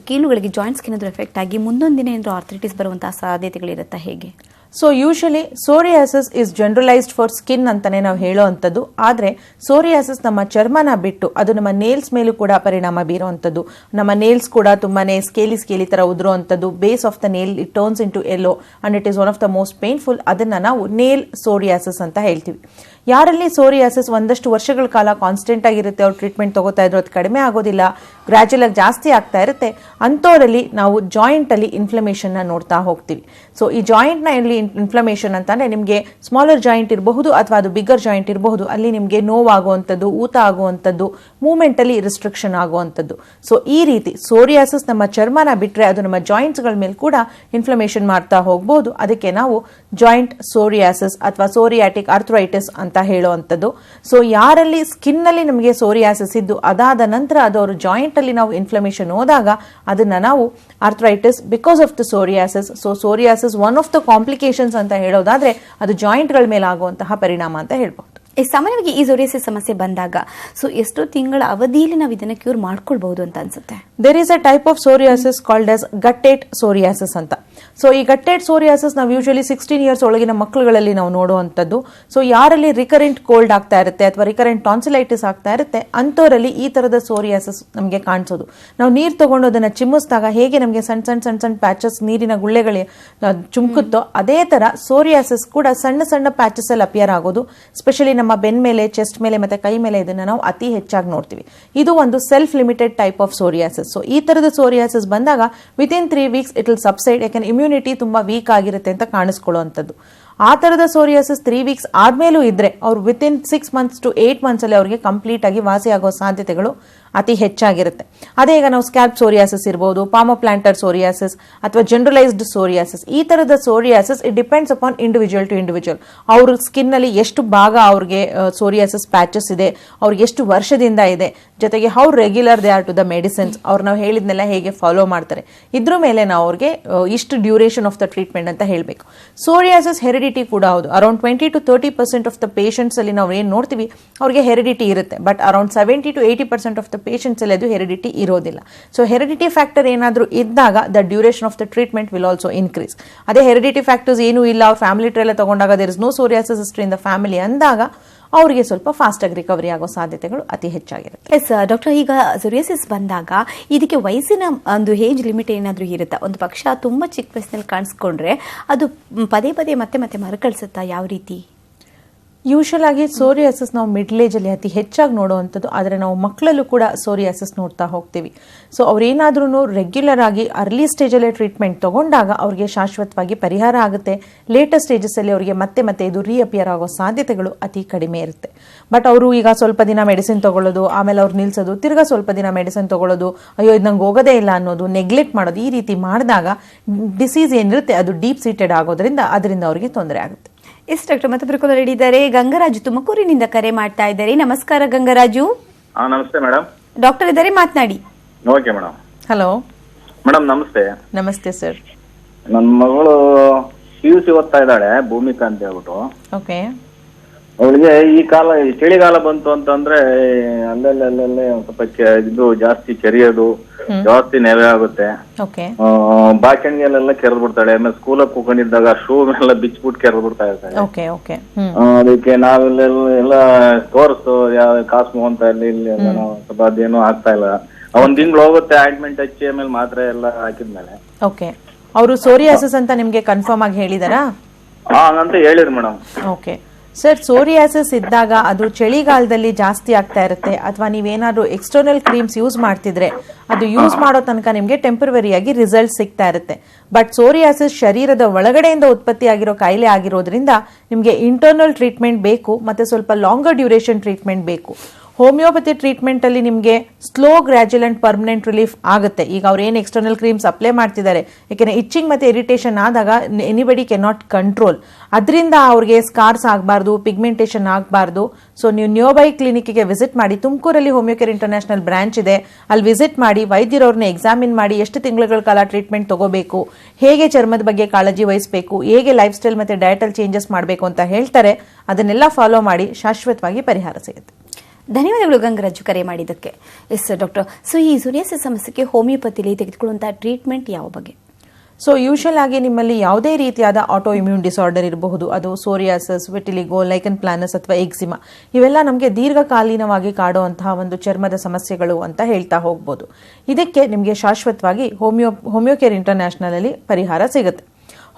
ಕೀಲುಗಳಿಗೆ, ಜಾಯಿಂಟ್ಸ್ಗೆ ಏನಾದರೂ ಎಫೆಕ್ಟ್ ಆಗಿ ಮುಂದೊಂದು ದಿನ ಏನಾದರೂ ಆರ್ಥ್ರೈಟಿಸ್ ಬರುವಂತಹ ಸಾಧ್ಯತೆಗಳಿರುತ್ತಾ, ಹೇಗೆ? So usually psoriasis is generalised for skin ಅಂತಾನೆ ನಾವು ಹೇಳೋ ಅಂಥದ್ದು. ಆದರೆ ಸೋರಿಯಾಸಿಸ್ ನಮ್ಮ ಚರ್ಮನ ಬಿಟ್ಟು ಅದು ನಮ್ಮ ನೇಲ್ಸ್ ಮೇಲೂ ಕೂಡ ಪರಿಣಾಮ ಬೀರುವಂಥದ್ದು. ನಮ್ಮ ನೇಲ್ಸ್ ಕೂಡ ತುಂಬಾನೇ ಸ್ಕೇಲಿ ತರ ಉದುರುವಂಥದ್ದು. Base of the nail it turns into yellow and it is one of the most painful. ಅದನ್ನ ನಾವು ನೇಲ್ ಸೋರಿಯಾಸಿಸ್ ಅಂತ ಹೇಳ್ತೀವಿ. ಯಾರಲ್ಲಿ ಸೋರಿಯಾಸಿಸ್ ಒಂದಷ್ಟು ವರ್ಷಗಳ ಕಾಲ ಕಾನ್ಸ್ಟೆಂಟ್ ಆಗಿರುತ್ತೆ, ಅವ್ರು ಟ್ರೀಟ್ಮೆಂಟ್ ತಗೋತಾ ಇದ್ರು, ಅದು ಕಡಿಮೆ ಆಗೋದಿಲ್ಲ, ಗ್ರಾಜುಯಲ್ ಆಗಿ ಜಾಸ್ತಿ ಆಗ್ತಾ ಇರುತ್ತೆ, ಅಂಥವರಲ್ಲಿ ನಾವು ಜಾಯಿಂಟ್ ಅಲ್ಲಿ ಇನ್ಫ್ಲಮೇಷನ್ ನ ನೋಡ್ತಾ ಹೋಗ್ತೀವಿ. ಸೊ ಈ ಜಾಯಿಂಟ್ ನಲ್ಲಿ ಇನ್ಫ್ಲಮೇಷನ್ ಅಂತಂದ್ರೆ ನಿಮಗೆ ಸ್ಮಾಲರ್ ಜಾಯಿಂಟ್ ಇರಬಹುದು ಅಥವಾ ಅದು ಬಿಗ್ಗರ್ ಜಾಯಿಂಟ್ ಇರಬಹುದು, ಅಲ್ಲಿ ನಿಮಗೆ ನೋವಾಗುವಂಥದ್ದು, ಊತ ಆಗುವಂಥದ್ದು, ಮೂವ್ಮೆಂಟ್ ಅಲ್ಲಿ ರಿಸ್ಟ್ರಿಕ್ಷನ್ ಆಗುವಂಥದ್ದು. ಸೊ ಈ ರೀತಿ ಸೋರಿಯಾಸಿಸ್ ನಮ್ಮ ಚರ್ಮನ ಬಿಟ್ರೆ ಅದು ನಮ್ಮ ಜಾಯಿಂಟ್ಸ್ ಗಳ ಮೇಲೆ ಕೂಡ ಇನ್ಫ್ಲಮೇಷನ್ ಮಾಡ್ತಾ ಹೋಗಬಹುದು. ಅದಕ್ಕೆ ನಾವು ಜಾಯಿಂಟ್ ಸೋರಿಯಾಸಿಸ್ ಅಥವಾ ಸೋರಿಯಾಟಿಕ್ ಆರ್ಥ್ರೈಟಿಸ್ ಅಂತ ಹೇಳುವಂಥದ್ದು. ಸೊ ಯಾರಲ್ಲಿ ಸ್ಕಿನ್ ಅಲ್ಲಿ ನಮಗೆ ಸೋರಿಯಾಸಿಸ್ ಇದ್ದು ಅದಾದ ನಂತರ ಅದು ಅವರು ಜಾಯಿಂಟ್ ಅಲ್ಲಿ ನಾವು ಇನ್ಫ್ಲಮೇಷನ್ ಹೋದಾಗ ಅದನ್ನ ನಾವು arthritis because of the psoriasis. So psoriasis one of the complications ಅಂತ ಹೇಳೋದಾದ್ರೆ ಅದು ಜಾಯಿಂಟ್ ಗಳ ಮೇಲೆ ಆಗುವಂತಹ ಪರಿಣಾಮ ಅಂತ ಹೇಳ್ಬಹುದು. ಸಾಮಾನ್ಯವಾಗಿ ಈ ಸೋರಿಯಾಸಿಸ್ ಸಮಸ್ಯೆ ಬಂದಾಗ ಸೊ ಎಷ್ಟು ತಿಂಗಳ ಅವಧಿಯಲ್ಲಿ ನಾವು ಇದನ್ನ ಕ್ಯೂರ್ ಮಾಡ್ಕೊಳ್ಬಹುದು ಅಂತ ಅನ್ಸುತ್ತೆ? There is a type of psoriasis called as guttate psoriasis ಅಂತ. ಸೊ ಈ ಗಟ್ಟೆಟ್ ಸೋರಿಯಾಸಿಸ್ ನಾವು ಯೂಶಲಿ 16 ಇಯರ್ಸ್ ಒಳಗಿನ ಮಕ್ಕಳುಗಳಲ್ಲಿ ನಾವು ನೋಡುವಂಥದ್ದು. ಸೊ ಯಾರಲ್ಲಿ ರಿಕರೆಂಟ್ ಕೋಲ್ಡ್ ಆಗ್ತಾ ಇರುತ್ತೆ ಅಥವಾ ರಿಕರೆಂಟ್ ಟಾನ್ಸಿಲೈಟಿಸ್ ಆಗ್ತಾ ಇರುತ್ತೆ ಅಂಥವರಲ್ಲಿ ಈ ತರದ ಸೋರಿಯಾಸಿಸ್ ನಮಗೆ ಕಾಣಿಸೋದು. ನಾವು ನೀರು ತಗೊಂಡು ಅದನ್ನ ಚಿಮ್ಮಿಸಿದಾಗ ಹೇಗೆ ನಮಗೆ ಸಣ್ಣ ಸಣ್ಣ ಸಣ್ಣ ಸಣ್ಣ ಪ್ಯಾಚಸ್ ನೀರಿನ ಗುಳ್ಳೆಗಳು ಚುಮ್ಕುತ್ತೋ ಅದೇ ತರ ಸೋರಿಯಾಸಿಸ್ ಕೂಡ ಸಣ್ಣ ಸಣ್ಣ ಪ್ಯಾಚಸ್ ಅಲ್ಲಿ ಅಪಿಯರ್ ಆಗೋದು. ಸ್ಪೆಷಲಿ ನಮ್ಮ ಬೆನ್ ಮೇಲೆ, ಚೆಸ್ಟ್ ಮೇಲೆ ಮತ್ತೆ ಕೈ ಮೇಲೆ ಇದನ್ನ ನಾವು ಅತಿ ಹೆಚ್ಚಾಗಿ ನೋಡ್ತೀವಿ. ಇದು ಒಂದು self limited type of psoriasis. So ಈ ತರದ ಸೋರಿಯಾಸಿಸ್ ಬಂದಾಗ within 3 weeks it will subside. ಯಾಕಂದ್ರೆ ಇಮ್ಯುನಿಟಿ ತುಂಬಾ ವೀಕ್ ಆಗಿರುತ್ತೆ ಅಂತ ಕಾಣಿಸ್ಕೊಳ್ಳುವಂಥದ್ದು. ಆ ತರದ ಸೋರಿಯಾಸಿಸ್ 3 ವೀಕ್ಸ್ ಆದ್ಮೇಲೂ ಇದ್ರೆ ಅವ್ರು ವಿತಿನ್ 6 ಮಂತ್ಸ್ ಟು 8 ಮಂತ್ಸ್ ಅಲ್ಲಿ ಅವರಿಗೆ ಕಂಪ್ಲೀಟ್ ಆಗಿ ವಾಸಿ ಆಗೋ ಸಾಧ್ಯತೆಗಳು ಅತಿ ಹೆಚ್ಚಾಗಿರುತ್ತೆ. ಅದೇ ಈಗ ನಾವು ಸ್ಕ್ಯಾಲ್ಪ್ ಸೋರಿಯಾಸಿಸ್ ಇರಬಹುದು, ಪಾಮೋಪ್ಲಾಂಟರ್ ಸೋರಿಯಾಸಿಸ್ ಅಥವಾ ಜನರಲೈಸ್ಡ್ ಸೋರಿಯಾಸಿಸ್. ಈ ತರದ psoriasis it depends upon individual to individual. ಅವ್ರ ಸ್ಕಿನ್ ಅಲ್ಲಿ ಎಷ್ಟು ಭಾಗ ಅವ್ರಿಗೆ ಸೋರಿಯಾಸಿಸ್ ಪ್ಯಾಚಸ್ ಇದೆ, ಅವ್ರಿಗೆ ಎಷ್ಟು ವರ್ಷದಿಂದ ಇದೆ, ಜೊತೆಗೆ how regular they are to the medicines, ಅವ್ರು ನಾವು ಹೇಳಿದ್ನೆಲ್ಲ ಹೇಗೆ ಫಾಲೋ ಮಾಡ್ತಾರೆ, ಇದ್ರ ಮೇಲೆ ನಾವು ಅವ್ರಿಗೆ ಇಷ್ಟು ಡ್ಯೂರೇಷನ್ ಆಫ್ ದ ಟ್ರೀಟ್ಮೆಂಟ್ ಅಂತ ಹೇಳಬೇಕು. ಸೋರಿಯಾಸಿಸ್ ಹೆರಿಡಿಟಿ ಕೂಡ ಹೌದು. Around 20 to 30% of the patients ಅಲ್ಲಿ ನಾವು ಏನ್ ನೋಡ್ತೀವಿ ಅವ್ರಿಗೆ ಹೆರಿಡಿಟಿ ಇರುತ್ತೆ. But around 70 to 80% of the patients ಅಲ್ಲಿ ಅದು ಹೆರಿಡಿಟಿ ಇರೋದಿಲ್ಲ. ಸೊ ಹೆರಿಡಿಟಿ ಫ್ಯಾಕ್ಟರ್ ಏನಾದರೂ ಇದ್ದಾಗ the duration of the treatment will also increase. ಅದೇ ಹೆರಿಡಿಟಿ ಫ್ಯಾಕ್ಟರ್ಸ್ ಏನೂ ಇಲ್ಲ, ಅವ್ರ ಫ್ಯಾಮಿಲಿ ಟ್ರೈ ಎಲ್ಲ ತಗೊಂಡಾಗ there is no psoriasis history in the family ಅಂದಾಗ ಅವರಿಗೆ ಸ್ವಲ್ಪ ಫಾಸ್ಟ್ ಆಗಿ ರಿಕವರಿ ಆಗೋ ಸಾಧ್ಯತೆಗಳು ಅತಿ ಹೆಚ್ಚಾಗಿರುತ್ತೆ. ಎಸ್ ಡಾಕ್ಟರ್, ಈಗ ಸೋರಿಯಾಸಿಸ್ ಬಂದಾಗ ಇದಕ್ಕೆ ವಯಸ್ಸಿನ ಒಂದು ಏಜ್ ಲಿಮಿಟ್ ಏನಾದರೂ ಇರುತ್ತಾ? ಒಂದು ಪಕ್ಷ ತುಂಬಾ ಚಿಕ್ಕ ವಯಸ್ಸಿನಲ್ಲಿ ಕಾಣಿಸ್ಕೊಂಡ್ರೆ ಅದು ಪದೇ ಪದೇ ಮತ್ತೆ ಮರುಕಳಿಸುತ್ತಾ? ಯಾವ ರೀತಿ? ಯೂಶಲ್ ಆಗಿ ಸೋರಿಯಾಸಿಸ್ ನಾವು ಮಿಡ್ಲ್ ಏಜ್ ಅಲ್ಲಿ ಅತಿ ಹೆಚ್ಚಾಗಿ ನೋಡುವಂಥದ್ದು. ಆದರೆ ನಾವು ಮಕ್ಕಳಲ್ಲೂ ಕೂಡ ಸೋರಿಯಾಸಿಸ್ ನೋಡ್ತಾ ಹೋಗ್ತೀವಿ. ಸೊ ಅವ್ರೇನಾದ್ರೂ ರೆಗ್ಯುಲರ್ ಆಗಿ ಅರ್ಲಿ ಸ್ಟೇಜಲ್ಲೇ ಟ್ರೀಟ್ಮೆಂಟ್ ತಗೊಂಡಾಗ ಅವ್ರಿಗೆ ಶಾಶ್ವತವಾಗಿ ಪರಿಹಾರ ಆಗುತ್ತೆ. ಲೇಟರ್ ಸ್ಟೇಜಸ್ ಅಲ್ಲಿ ಅವರಿಗೆ ಮತ್ತೆ ಇದು ರೀಅಪಿಯರ್ ಆಗೋ ಸಾಧ್ಯತೆಗಳು ಅತಿ ಕಡಿಮೆ ಇರುತ್ತೆ. ಬಟ್ ಅವರು ಈಗ ಸ್ವಲ್ಪ ದಿನ ಮೆಡಿಸಿನ್ ತಗೊಳ್ಳೋದು, ಆಮೇಲೆ ಅವ್ರು ನಿಲ್ಸೋದು, ತಿರ್ಗಾ ಸ್ವಲ್ಪ ದಿನ ಮೆಡಿಸಿನ್ ತಗೊಳ್ಳೋದು, ಅಯ್ಯೋ ಇದು ನಂಗೆ ಹೋಗೋದೇ ಇಲ್ಲ ಅನ್ನೋದು, ನೆಗ್ಲೆಕ್ಟ್ ಮಾಡೋದು, ಈ ರೀತಿ ಮಾಡಿದಾಗ ಡಿಸೀಸ್ ಏನಿರುತ್ತೆ ಅದು ಡೀಪ್ ಸೀಟೆಡ್ ಆಗೋದ್ರಿಂದ ಅದರಿಂದ ಅವರಿಗೆ ತೊಂದರೆ ಆಗುತ್ತೆ. ಎಸ್ ಡಾಕ್ಟರ್, ಮತ್ತೊಬ್ಬರು ಕಾಲರ್ ಇದ್ದಾರೆ. ಗಂಗರಾಜು ತುಮಕೂರಿನಿಂದ ಕರೆ ಮಾಡ್ತಾ ಇದ್ದಾರೆ. ನಮಸ್ಕಾರ ಗಂಗರಾಜು. ನಮಸ್ತೆ ಮೇಡಮ್. ಡಾಕ್ಟರ್ ಇದ್ದಾರೆ, ಮಾತನಾಡಿ. Okay madam. ಹಲೋ ಮೇಡಮ್ ನಮಸ್ತೆ. ನಮಸ್ತೆ ಸರ್. ನನ್ನ ಮಗಳು PUC ಓದ್ತಾ ಇದ್ದಾಳೆ, ಭೂಮಿಕಾ ಅಂತ ಹೇಳ್ಬಿಟ್ಟು. ಓಕೆ. ಅವಳಿಗೆ ಈ ಚಳಿಗಾಲ ಬಂತು ಅಂತಂದ್ರೆ ಅಲ್ಲೇ ಸ್ವಲ್ಪ ಇದು ಜಾಸ್ತಿ ಕೆರೆಯೋದು, ಜಾಸ್ತಿ ನೆವೆ ಆಗುತ್ತೆ. ಓಕೆ. ಬಾಚಣಿಗೆಲ್ಲ ಕೆರೆದ್ ಬಿಡ್ತಾಳೆ. ಆಮೇಲೆ ಸ್ಕೂಲಲ್ಲಿ ಕೂಕೊಂಡಿದ್ದಾಗ ಶೂ ಎಲ್ಲ ಬಿಚ್ಬಿಟ್ಟು ಕೆರೆದ್ ಬಿಡ್ತಾ ಇರ್ತಾಳೆ. Okay okay. ಅದಕ್ಕೆ ನಾವೆಲ್ಲ ತೋರಿಸ್ತು ಯಾವ ಕಾಸ್ಮೋ ಅಂತ ಇಲ್ಲಿ ಸ್ವಲ್ಪ ಅದೇನು ಆಗ್ತಾ ಇಲ್ಲ. ಒಂದ್ ತಿಂಗಳು ಹೋಗುತ್ತೆ ಆಯಿಂಟ್ಮೆಂಟ್ ಹಚ್ಚಿ, ಆಮೇಲೆ ಮಾತ್ರೆ ಎಲ್ಲ ಹಾಕಿದ್ಮೇಲೆ. ಓಕೆ. ಅವರು ಸೋರಿಯಾಸಿಸ್ ಅಂತ ನಿಮ್ಗೆ ಕನ್ಫರ್ಮ್ ಆಗಿ ಹೇಳಿದಾರಾ? ಅಂತ ಹೇಳಿದ್ರು ಮೇಡಮ್. ಓಕೆ ಸರ್, ಸೋರಿಯಾಸಿಸ್ ಇದ್ದಾಗ ಅದು ಚಳಿಗಾಲದಲ್ಲಿ ಜಾಸ್ತಿ ಆಗ್ತಾ ಇರುತ್ತೆ, ಅಥವಾ ನೀವೇನಾದ್ರೂ ಎಕ್ಸ್ಟರ್ನಲ್ ಕ್ರೀಮ್ಸ್ ಯೂಸ್ ಮಾಡ್ತಿದ್ರೆ ಅದು ಯೂಸ್ ಮಾಡೋ ತನಕ ನಿಮಗೆ ಟೆಂಪರರಿಯಾಗಿ ರಿಸಲ್ಟ್ ಸಿಗ್ತಾ ಇರುತ್ತೆ. ಬಟ್ ಸೋರಿಯಾಸಿಸ್ ಶರೀರದ ಒಳಗಡೆಯಿಂದ ಉತ್ಪತ್ತಿ ಆಗಿರೋ ಕಾಯಿಲೆ ಆಗಿರೋದ್ರಿಂದ ನಿಮಗೆ ಇಂಟರ್ನಲ್ ಟ್ರೀಟ್ಮೆಂಟ್ ಬೇಕು, ಮತ್ತೆ ಸ್ವಲ್ಪ ಲಾಂಗರ್ ಡ್ಯೂರೇಷನ್ ಟ್ರೀಟ್ಮೆಂಟ್ ಬೇಕು. ಹೋಮಿಯೋಪತಿ ಟ್ರೀಟ್ಮೆಂಟ್ ಅಲ್ಲಿ ನಿಮಗೆ slow, gradual and permanent relief ಆಗುತ್ತೆ. ಈಗ ಅವ್ರು ಏನು ಎಕ್ಸ್ಟರ್ನಲ್ ಕ್ರೀಮ್ಸ್ ಅಪ್ಲೈ ಮಾಡ್ತಿದ್ದಾರೆ, ಯಾಕೆಂದ್ರೆ ಇಚ್ಚಿಂಗ್ ಮತ್ತೆ ಇರಿಟೇಷನ್ ಆದಾಗ ಎನಿಬಡಿ ಕ್ಯಾನ್ ನಾಟ್ ಕಂಟ್ರೋಲ್. ಅದರಿಂದ ಅವ್ರಿಗೆ ಸ್ಕಾರ್ಸ್ ಆಗಬಾರ್ದು, ಪಿಗ್ಮೆಂಟೇಷನ್ ಆಗಬಾರ್ದು. ಸೊ ನೀವು ನಿಯೋಬೈ ಕ್ಲಿನಿಕ್ಗೆ ವಿಸಿಟ್ ಮಾಡಿ. ತುಮಕೂರಲ್ಲಿ ಹೋಮಿಯೋಕೇರ್ ಇಂಟರ್ನ್ಯಾಷನಲ್ ಬ್ರಾಂಚ್ ಇದೆ, ಅಲ್ಲಿ ವಿಸಿಟ್ ಮಾಡಿ. ವೈದ್ಯರವ್ರನ್ನ ಎಕ್ಸಾಮಿನ್ ಮಾಡಿ ಎಷ್ಟು ತಿಂಗಳ ಕಾಲ ಟ್ರೀಟ್ಮೆಂಟ್ ತಗೋಬೇಕು, ಹೇಗೆ ಚರ್ಮದ ಬಗ್ಗೆ ಕಾಳಜಿ ವಹಿಸಬೇಕು, ಹೇಗೆ ಲೈಫ್ ಸ್ಟೈಲ್ ಮತ್ತೆ ಡಯಟಲ್ ಚೇಂಜಸ್ ಮಾಡಬೇಕು ಅಂತ ಹೇಳ್ತಾರೆ. ಅದನ್ನೆಲ್ಲ ಫಾಲೋ ಮಾಡಿ ಶಾಶ್ವತವಾಗಿ ಪರಿಹಾರ ಸಿಗುತ್ತೆ. ಧನ್ಯವಾದಗಳು ಗಂಗರಾಜು ಕರೆ ಮಾಡಿದ್ದಕ್ಕೆ. ಎಸ್ ಡಾಕ್ಟರ್, ಸೊ ಈ ಸೋರಿಯಾಸಿಸ್ ಸಮಸ್ಯೆಗೆ ಹೋಮಿಯೋಪತಿಲಿ ತೆಗೆದುಕೊಳ್ಳುವಂತಹ ಟ್ರೀಟ್ಮೆಂಟ್ ಯಾವ ಬಗ್ಗೆ? ಸೊ ಯೂಶಲ್ ಆಗಿ ನಿಮ್ಮಲ್ಲಿ ಯಾವುದೇ ರೀತಿಯಾದ ಆಟೋ ಇಮ್ಯೂನ್ ಡಿಸಾರ್ಡರ್ ಇರಬಹುದು, ಅದು ಸೋರಿಯಾಸಿಸ್, ವಿಟಿಲಿಗೋ, ಲೈಕನ್ ಪ್ಲಾನಸ್ ಅಥವಾ ಎಕ್ಸಿಮಾ, ಇವೆಲ್ಲ ನಮಗೆ ದೀರ್ಘಕಾಲೀನವಾಗಿ ಕಾಡುವಂತಹ ಒಂದು ಚರ್ಮದ ಸಮಸ್ಯೆಗಳು ಅಂತ ಹೇಳ್ತಾ ಹೋಗ್ಬೋದು. ಇದಕ್ಕೆ ನಿಮಗೆ ಶಾಶ್ವತವಾಗಿ ಹೋಮಿಯೋಕೇರ್ ಇಂಟರ್ನ್ಯಾಷನಲ್ ಅಲ್ಲಿ ಪರಿಹಾರ ಸಿಗುತ್ತೆ.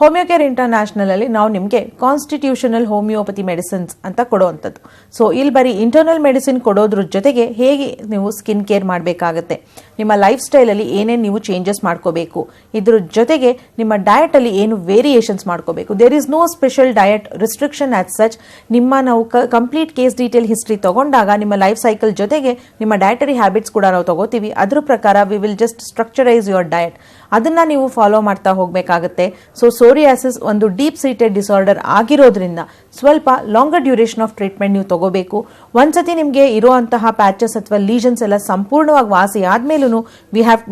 ಹೋಮಿಯೋಕೇರ್ ಇಂಟರ್ನ್ಯಾಷನಲ್ ಅಲ್ಲಿ ನಾವು ನಿಮಗೆ ಕಾನ್ಸ್ಟಿಟ್ಯೂಷನಲ್ ಹೋಮಿಯೋಪತಿ ಮೆಡಿಸಿನ್ಸ್ ಅಂತ ಕೊಡುವಂಥದ್ದು. ಸೊ ಇಲ್ಲಿ ಬರೀ ಇಂಟರ್ನಲ್ ಮೆಡಿಸಿನ್ ಕೊಡೋದ್ರ ಜೊತೆಗೆ ಹೇಗೆ ನೀವು ಸ್ಕಿನ್ ಕೇರ್ ಮಾಡಬೇಕಾಗತ್ತೆ, ನಿಮ್ಮ ಲೈಫ್ ಸ್ಟೈಲಲ್ಲಿ ಏನೇನು ನೀವು ಚೇಂಜಸ್ ಮಾಡ್ಕೋಬೇಕು, ಇದ್ರ ಜೊತೆಗೆ ನಿಮ್ಮ ಡಯಟ್ ಅಲ್ಲಿ ಏನು ವೇರಿಯೇಷನ್ಸ್ ಮಾಡ್ಕೋಬೇಕು. There is no special diet restriction as such. ನಿಮ್ಮ ನಾವು ಕಂಪ್ಲೀಟ್ ಕೇಸ್ ಡೀಟೇಲ್ ಹಿಸ್ಟ್ರಿ ತಗೊಂಡಾಗ ನಿಮ್ಮ ಲೈಫ್ ಸೈಕಲ್ ಜೊತೆಗೆ ನಿಮ್ಮ ಡಯಟರಿ ಹ್ಯಾಬಿಟ್ಸ್ ಕೂಡ ನಾವು ತಗೋತೀವಿ. ಅದ್ರ ಪ್ರಕಾರ we will just structurise your diet, ಅದನ್ನ ನೀವು ಫಾಲೋ ಮಾಡ್ತಾ ಹೋಗಬೇಕಾಗುತ್ತೆ. ಸೊ ಸೋರಿಯಾಸಿಸ್ ಒಂದು ಡೀಪ್ ಸೀಟೆಡ್ ಡಿಸಾರ್ಡರ್ ಆಗಿರೋದ್ರಿಂದ ಸ್ವಲ್ಪ ಲಾಂಗರ್ ಡ್ಯೂರೇಷನ್ ಆಫ್ ಟ್ರೀಟ್ಮೆಂಟ್ ನೀವು ತಗೋಬೇಕು. ಒಂದ್ಸತಿ ನಿಮಗೆ ಇರುವಂತಹ ಪ್ಯಾಚಸ್ ಅಥವಾ ಲೀಷನ್ಸ್ ಎಲ್ಲ ಸಂಪೂರ್ಣವಾಗಿ ವಾಸಿ ಆದ್ಮೇಲೂ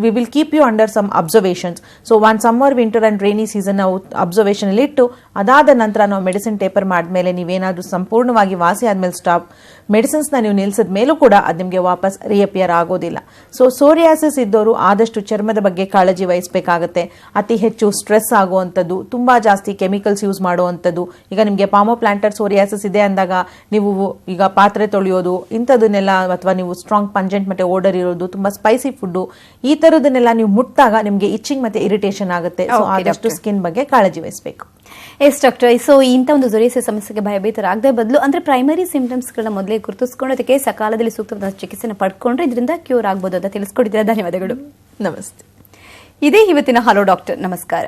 we will keep you under some observations. So one summer, winter and rainy season ನಾವು ಅಬ್ಸರ್ವೇಷನ್ ಅಲ್ಲಿ ಇಟ್ಟು ಅದಾದ ನಂತರ ನಾವು ಮೆಡಿಸಿನ್ ಟೇಪರ್ ಮಾಡಿದ್ಮೇಲೆ ನೀವೇನಾದ್ರೂ ಸಂಪೂರ್ಣವಾಗಿ ವಾಸಿ ಆದ್ಮೇಲೆ ಸ್ಟಾಪ್ ಮೆಡಿಸಿನ್ಸ್ ನೀವು ನಿಲ್ಸಿದ ಮೇಲೂ ಕೂಡ ಅದು ನಿಮಗೆ ವಾಪಸ್ ರಿಅಪಿಯರ್ ಆಗೋದಿಲ್ಲ. ಸೊ ಸೋರಿಯಾಸಿಸ್ ಇದ್ದವರು ಆದಷ್ಟು ಚರ್ಮದ ಬಗ್ಗೆ ಕಾಳಜಿ ವಹಿಸಬೇಕಾಗುತ್ತೆ. ಅತಿ ಹೆಚ್ಚು ಸ್ಟ್ರೆಸ್ ಆಗುವಂಥದ್ದು, ತುಂಬಾ ಜಾಸ್ತಿ ಕೆಮಿಕಲ್ಸ್ ಯೂಸ್ ಮಾಡುವಂಥದ್ದು. ಈಗ ನಿಮಗೆ ಪಾಮೋಪ್ಲಾಂಟರ್ ಸೋರಿಯಾಸಿಸ್ ಇದೆ ಅಂದಾಗ ನೀವು ಈಗ ಪಾತ್ರೆ ತೊಳೆಯೋದು ಇಂಥದನ್ನೆಲ್ಲ, ಅಥವಾ ನೀವು ಸ್ಟ್ರಾಂಗ್ ಪಂಜೆಂಟ್ ಮತ್ತೆ ಓಡರ್ ಇರೋದು, ತುಂಬಾ ಸ್ಪೈಸಿ ಫುಡ್, ಈ ತರದನ್ನೆಲ್ಲ ನೀವು ಮುಟ್ಟಾಗ ನಿಮಗೆ ಇಚ್ಚಿಂಗ್ ಮತ್ತೆ ಇರಿಟೇಷನ್ ಆಗುತ್ತೆ. ಸೊ ಆದಷ್ಟು ಸ್ಕಿನ್ ಬಗ್ಗೆ ಕಾಳಜಿ ವಹಿಸಬೇಕು. ಎಸ್ ಡಾಕ್ಟರ್, ಸೊ ಇಂಥ ಒಂದು ಸೋರಿಯಾಸಿಸ್ ಸಮಸ್ಯೆಗೆ ಭಯಭೀತರಾಗದೆ ಬದಲು ಅಂದ್ರೆ ಪ್ರೈಮರಿ ಸಿಂಪ್ಟಮ್ಸ್ಗಳನ್ನ ಮೊದಲೇ ಗುರುತಿಸ್ಕೊಂಡು ಅದಕ್ಕೆ ಸಕಾಲದಲ್ಲಿ ಸೂಕ್ತವಾದ ಚಿಕಿತ್ಸೆನ ಪಡ್ಕೊಂಡ್ರೆ ಇದರಿಂದ ಕ್ಯೂರ್ ಆಗ್ಬೋದು ಅಂತ ತಿಳಿಸ್ಕೊಟ್ಟಿದ್ದೀರಾ. ಧನ್ಯವಾದಗಳು. ನಮಸ್ತೆ. ಇದೇ ಇವತ್ತಿನ ಹಲೋ ಡಾಕ್ಟರ್. ನಮಸ್ಕಾರ.